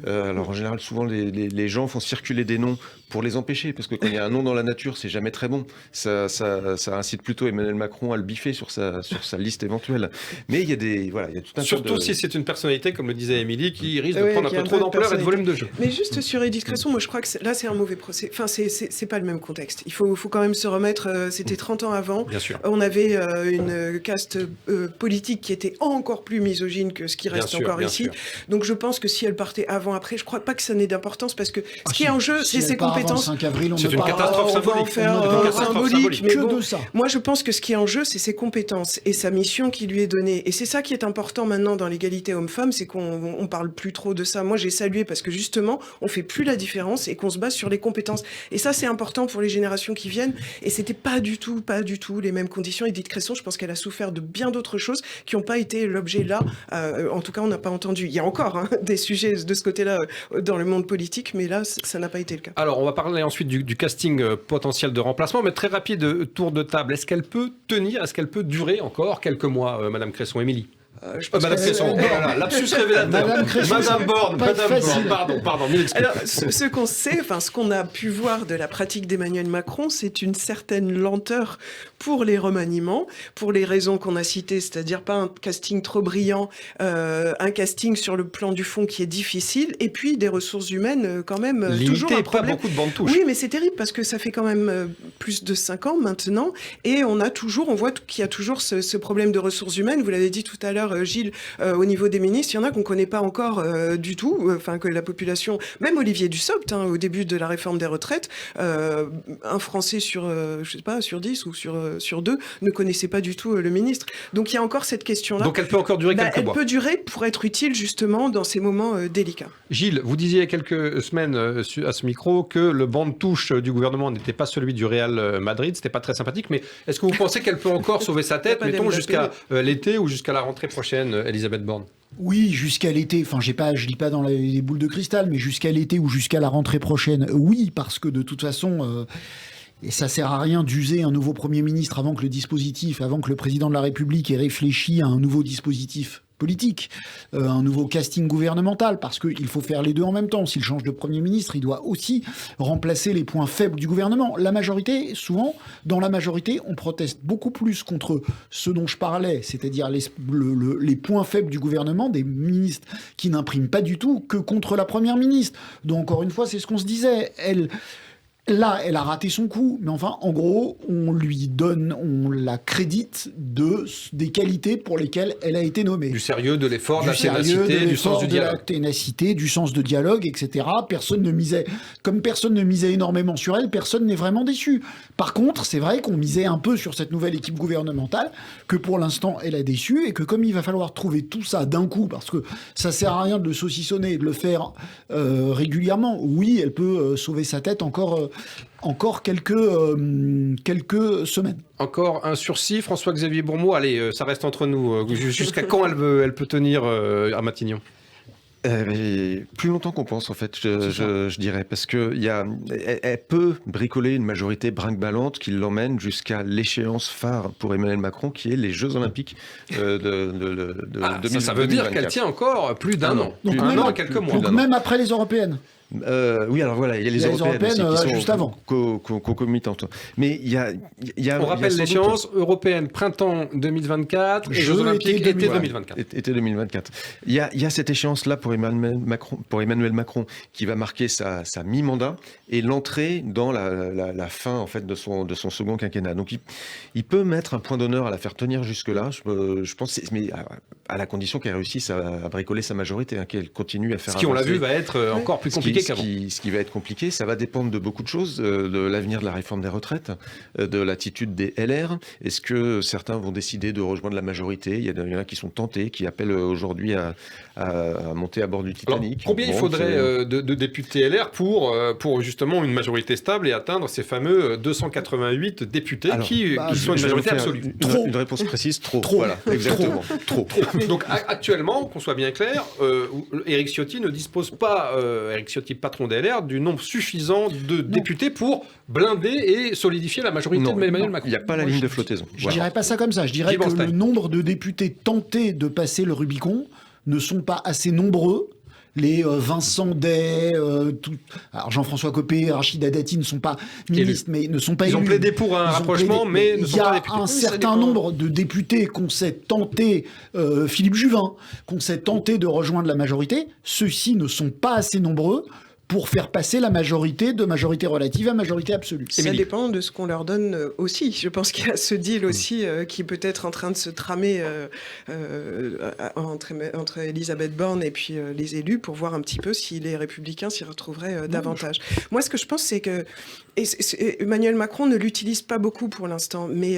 Alors, en général, souvent, les gens font circuler des noms pour les empêcher. Parce que quand il y a un nom dans la nature, c'est jamais très bon. Ça incite plutôt Emmanuel Macron à le biffer sur sa liste éventuelle. Mais il y a il y a tout un surtout si c'est une personnalité, comme le disait Émilie, qui risque de prendre un peu trop d'ampleur et de volume de jeu. Mais juste sur Edith Cresson, moi je crois que là c'est un mauvais procès. Enfin, c'est pas le même contexte. Il faut quand même se remettre. C'était 30 ans avant. Bien sûr. On avait une caste politique qui était encore plus misogyne que ce qui reste encore ici. Sûr. Donc je pense que si elle partait avant, après, je crois pas que ça n'ait d'importance parce que ce qui est en jeu, c'est ses compétences. 5 avril, c'est une catastrophe symbolique. On va en faire symbolique, mais bon, de ça. moi je pense que ce qui est en jeu, c'est ses compétences et sa mission qui lui est donnée. Et c'est ça qui est important maintenant dans l'égalité homme-femme, c'est qu'on parle plus trop de ça. Moi j'ai salué parce que justement, on fait plus la différence et qu'on se base sur les compétences. Et ça c'est important pour les générations qui viennent. Et c'était pas du tout les mêmes conditions. Edith Cresson, je pense qu'elle a souffert de bien d'autres choses qui n'ont pas été l'objet là. En tout cas, on n'a pas entendu. Il y a encore des sujets de ce côté-là dans le monde politique, mais là, ça n'a pas été le cas. Alors, on va parler ensuite du casting potentiel de remplacement, mais très rapide tour de table. Est-ce qu'elle peut tenir, est-ce qu'elle peut durer encore quelques mois, Madame Cresson, Émilie? Madame Cresson, lapsus révélateur. Madame Borne, pardon, alors, ce qu'on sait, ce qu'on a pu voir de la pratique d'Emmanuel Macron, c'est une certaine lenteur pour les remaniements, pour les raisons qu'on a citées, c'est-à-dire pas un casting trop brillant, un casting sur le plan du fond qui est difficile, et puis des ressources humaines quand même limité, toujours un problème. Pas beaucoup de bandes touches. Oui, mais c'est terrible parce que ça fait quand même plus de 5 ans maintenant, et on voit qu'il y a toujours ce problème de ressources humaines. Vous l'avez dit tout à l'heure, Gilles, au niveau des ministres, il y en a qu'on connaît pas encore du tout, que la population, même Olivier Dussopt, au début de la réforme des retraites, un Français sur 10 ou sur 2 ne connaissait pas du tout le ministre. Donc il y a encore cette question-là. Donc elle peut encore durer quelques mois. Elle peut durer pour être utile justement dans ces moments délicats. Gilles, vous disiez il y a quelques semaines à ce micro que le banc de touche du gouvernement n'était pas celui du Real Madrid, c'était pas très sympathique, mais est-ce que vous pensez qu'elle peut encore sauver sa tête, mettons jusqu'à l'été ou jusqu'à la rentrée prochaine, Elisabeth Borne? Oui, jusqu'à l'été. Enfin, je lis pas dans les boules de cristal, mais jusqu'à l'été ou jusqu'à la rentrée prochaine, oui, parce que de toute façon, et ça sert à rien d'user un nouveau Premier ministre avant que le président de la République ait réfléchi à un nouveau dispositif politique, un nouveau casting gouvernemental, parce qu'il faut faire les deux en même temps. S'il change de Premier ministre, il doit aussi remplacer les points faibles du gouvernement. Dans la majorité, on proteste beaucoup plus contre ce dont je parlais, c'est-à-dire les points faibles du gouvernement, des ministres qui n'impriment pas du tout, que contre la Première ministre. Donc, encore une fois, c'est ce qu'on se disait. Là, elle a raté son coup, mais enfin, en gros, on la crédite des qualités pour lesquelles elle a été nommée. Du sérieux, de l'effort, de la ténacité, du sens du dialogue. De la ténacité, du sens de dialogue, etc. Comme personne ne misait énormément sur elle, personne n'est vraiment déçu. Par contre, c'est vrai qu'on misait un peu sur cette nouvelle équipe gouvernementale, que pour l'instant, elle a déçu, et que comme il va falloir trouver tout ça d'un coup, parce que ça sert à rien de le saucissonner et de le faire régulièrement, oui, elle peut sauver sa tête encore quelques semaines. Encore un sursis, François-Xavier Bourneau. Allez, ça reste entre nous. Jusqu'à quand elle peut tenir à Matignon? Plus longtemps qu'on pense, en fait, je dirais, parce que elle peut bricoler une majorité brinque-ballante qui l'emmène jusqu'à l'échéance phare pour Emmanuel Macron, qui est les Jeux Olympiques de 2024. Ça veut dire qu'elle tient encore plus d'un an. Donc un an et quelques mois. Donc même après les européennes. Oui, alors voilà, il y a les européennes aussi, qui sont juste avant. Concomitantes. Mais il y a on rappelle l'échéance européenne, printemps 2024, et Jeux Olympiques, été 2024. Été 2024. Il y a cette échéance-là pour Emmanuel Macron qui va marquer sa mi-mandat et l'entrée dans la fin en fait de son second quinquennat. Donc il peut mettre un point d'honneur à la faire tenir jusque-là, je pense, mais à la condition qu'elle réussisse à bricoler sa majorité, qu'elle continue à faire avancer. Ce qui, on l'a vu, va être encore plus compliqué qu'avant. Ce qui va être compliqué, ça va dépendre de beaucoup de choses, de l'avenir de la réforme des retraites, de l'attitude des LR. Est-ce que certains vont décider de rejoindre la majorité ? Il y en a qui sont tentés, qui appellent aujourd'hui à monter à bord du Titanic. Alors, combien il faudrait de députés LR pour justement une majorité stable et atteindre ces fameux 288 députés qui sont une majorité absolue? Une réponse précise, trop. Voilà, exactement. Trop. Donc actuellement, qu'on soit bien clair, Éric Ciotti ne dispose pas, Éric Ciotti, patron des LR, du nombre suffisant de députés pour blinder et solidifier la majorité de Emmanuel Macron. Il n'y a pas la ligne de flottaison. Je ne dirais pas ça comme ça. Je dirais que le nombre de députés tentés de passer le Rubicon ne sont pas assez nombreux. Les Vincent Day, alors Jean-François Copé, Rachida Dati ne sont pas ministres, mais ne sont pas élus. Ils ont plaidé pour un rapprochement, mais ne sont pas députés. Il y a un certain nombre de députés qu'on s'est tenté, Philippe Juvin, qu'on s'est tenté de rejoindre la majorité. Ceux-ci ne sont pas assez nombreux pour faire passer la majorité de majorité relative à majorité absolue. Ça dépend de ce qu'on leur donne aussi. Je pense qu'il y a ce deal aussi qui est peut-être en train de se tramer entre Elisabeth Borne et puis les élus pour voir un petit peu si les Républicains s'y retrouveraient davantage. Moi, ce que je pense, c'est que Emmanuel Macron ne l'utilise pas beaucoup pour l'instant, mais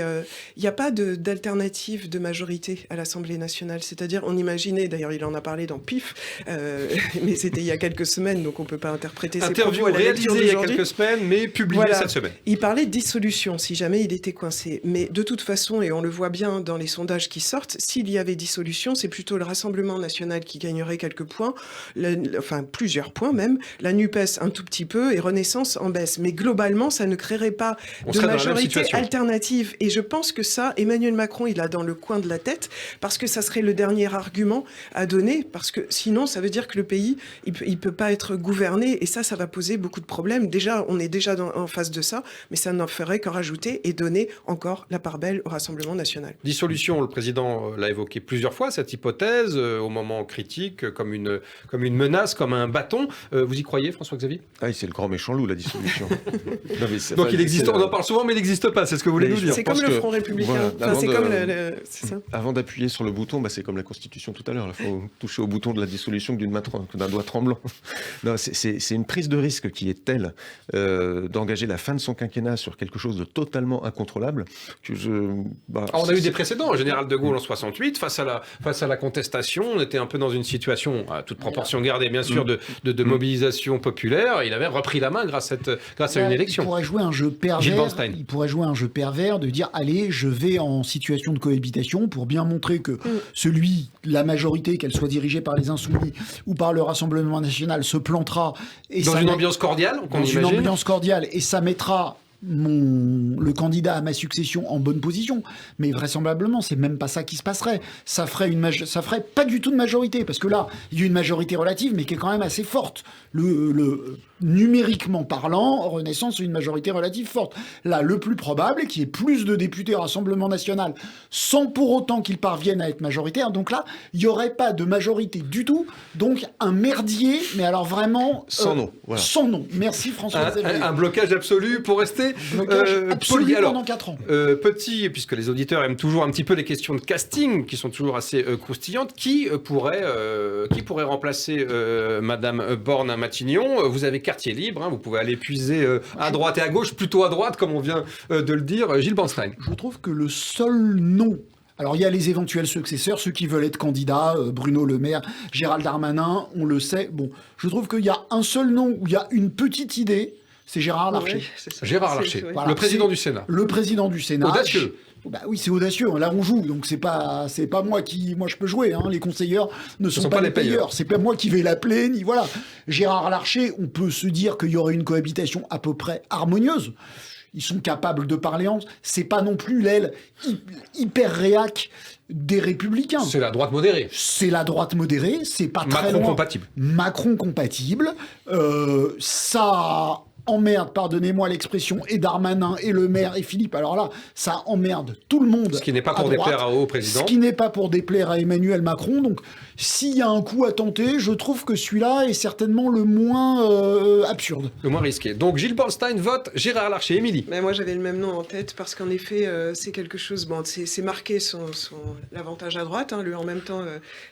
il n'y a pas d'alternative de majorité à l'Assemblée nationale. C'est-à-dire, on imaginait, d'ailleurs il en a parlé dans PIF, mais c'était il y a quelques semaines, donc on ne peut pas interpréter ses propos à la lecture réalisé il y a quelques semaines, mais publié cette semaine. Il parlait de dissolution, si jamais il était coincé. Mais de toute façon, et on le voit bien dans les sondages qui sortent, s'il y avait dissolution, c'est plutôt le Rassemblement national qui gagnerait quelques points, enfin plusieurs points même, la NUPES un tout petit peu, et Renaissance en baisse. Mais globalement, ça ne créerait pas de majorité alternative. Et je pense que ça, Emmanuel Macron, il a dans le coin de la tête, parce que ça serait le dernier argument à donner, parce que sinon, ça veut dire que le pays, il peut pas être gouverné, et ça va poser beaucoup de problèmes. Déjà, on est déjà en face de ça, mais ça n'en ferait qu'en rajouter et donner encore la part belle au Rassemblement national. Dissolution, le président l'a évoqué plusieurs fois, cette hypothèse, au moment critique, comme une menace, comme un bâton. Vous y croyez, François-Xavier ? C'est le grand méchant loup, la dissolution. Donc il existe, on en parle souvent, mais il n'existe pas, c'est ce que vous voulez nous dire. C'est comme le Front républicain. Voilà, c'est comme c'est ça. Avant d'appuyer sur le bouton, c'est comme la Constitution tout à l'heure. Il faut toucher au bouton de la dissolution d'un doigt tremblant. Non, c'est une prise de risque qui est telle d'engager la fin de son quinquennat sur quelque chose de totalement incontrôlable que on a eu des précédents. Général de Gaulle en 68, face à la contestation, on était un peu dans une situation, à toute proportion gardée bien sûr, de mobilisation populaire. Il avait repris la main grâce à une élection. Il pourrait jouer un jeu pervers de dire allez, je vais en situation de cohabitation pour bien montrer que la majorité, qu'elle soit dirigée par les Insoumis ou par le Rassemblement national, se plantera et dans une ambiance cordiale, et ça mettra le candidat à ma succession en bonne position, mais vraisemblablement c'est même pas ça qui se passerait. Ça ferait pas du tout de majorité, parce que là il y a une majorité relative mais qui est quand même assez forte. Numériquement parlant, Renaissance a une majorité relative forte. Là, le plus probable est qu'il y ait plus de députés au Rassemblement national, sans pour autant qu'ils parviennent à être majoritaires. Donc là, il n'y aurait pas de majorité du tout. Donc un merdier, mais alors vraiment sans nom. Voilà. Sans nom. Merci François. Un blocage absolu pour rester absolu pendant 4 ans. Petit, puisque les auditeurs aiment toujours un petit peu les questions de casting, qui sont toujours assez croustillantes. Qui pourrait remplacer Madame Borne à Matignon ? Vous avez quartier libre, vous pouvez aller puiser à droite et à gauche, plutôt à droite, comme on vient de le dire. Gilles Bornstein. Je trouve que le seul nom... Alors, il y a les éventuels successeurs, ceux qui veulent être candidats, Bruno Le Maire, Gérald Darmanin, on le sait. Bon, je trouve qu'il y a un seul nom où il y a une petite idée, c'est Gérard Larcher. Ouais, Gérard Larcher, voilà, le président du Sénat. Le président du Sénat. Audacieux. Oui, c'est audacieux. Là, on joue, donc c'est pas moi je peux jouer. Les conseilleurs ne sont pas les payeurs. C'est pas moi qui vais l'appeler, ni voilà. Gérard Larcher, on peut se dire qu'il y aurait une cohabitation à peu près harmonieuse. Ils sont capables de parler c'est pas non plus l'aile hyper réac des Républicains. C'est la droite modérée. C'est la droite modérée, c'est pas très loin. Compatible. Macron compatible. Ça emmerde, pardonnez-moi l'expression, et Darmanin, et Le Maire, et Philippe. Alors là, ça emmerde tout le monde. Ce qui n'est pas pour déplaire au président. Ce qui n'est pas pour déplaire à Emmanuel Macron. Donc, s'il y a un coup à tenter, je trouve que celui-là est certainement le moins absurde. Le moins risqué. Donc, Gilles Bornstein vote Gérard Larcher. Émilie. Mais moi, j'avais le même nom en tête parce qu'en effet, c'est quelque chose. Bon, c'est marqué l'avantage à droite, le en même temps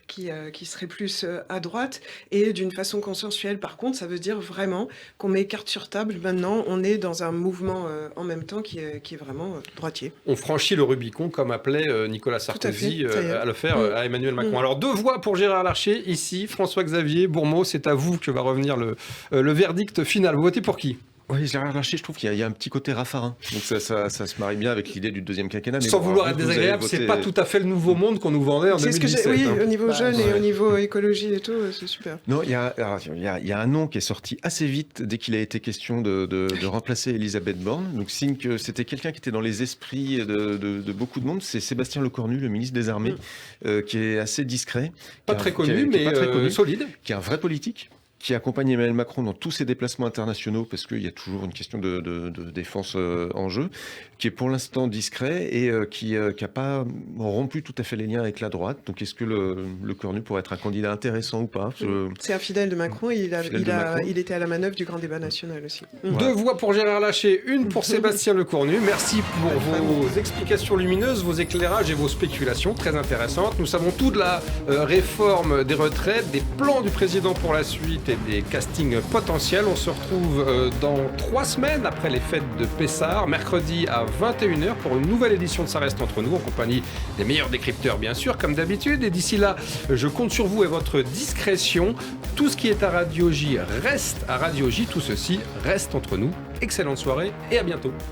qui serait plus à droite, et d'une façon consensuelle. Par contre, ça veut dire vraiment qu'on met carte sur table. Maintenant, on est dans un mouvement en même temps qui est vraiment droitier. On franchit le Rubicon, comme appelait Nicolas Sarkozy à le faire à Emmanuel Macron. Alors, 2 voix pour Gérard Larcher. Ici, François-Xavier Bourmeau, c'est à vous que va revenir le verdict final. Vous votez pour qui ? Oui, Gérard Larcher, je trouve qu'il y a un petit côté Raffarin. Donc ça se marie bien avec l'idée du deuxième quinquennat. Mais sans vouloir être désagréable, c'est pas tout à fait le nouveau monde qu'on nous vendait en 2017. Oui, au niveau jeune et au niveau écologie et tout, c'est super. Non, il y a un nom qui est sorti assez vite dès qu'il a été question de remplacer Elisabeth Borne. Donc signe que c'était quelqu'un qui était dans les esprits de beaucoup de monde. C'est Sébastien Lecornu, le ministre des Armées, qui est assez discret. Pas très connu, mais solide. Qui est un vrai politique, qui accompagne Emmanuel Macron dans tous ses déplacements internationaux, parce qu'il y a toujours une question de défense en jeu, qui est pour l'instant discret et qui n'a pas rompu tout à fait les liens avec la droite. Donc est-ce que le Cornu pourrait être un candidat intéressant ou pas ? C'est un fidèle de Macron, il était à la manœuvre du grand débat national aussi. 2 voix pour Gérard Larcher, 1 pour Sébastien Lecornu. Merci pour vos explications lumineuses, vos éclairages et vos spéculations très intéressantes. Nous savons tout de la réforme des retraites, des plans du président pour la suite et des castings potentiels. On se retrouve dans 3 semaines après les fêtes de Pessard, mercredi à 21h pour une nouvelle édition de Ça reste entre nous, en compagnie des meilleurs décrypteurs bien sûr, comme d'habitude. Et d'ici là, je compte sur vous et votre discrétion. Tout ce qui est à Radio J reste à Radio J, tout ceci reste entre nous. Excellente soirée et à bientôt.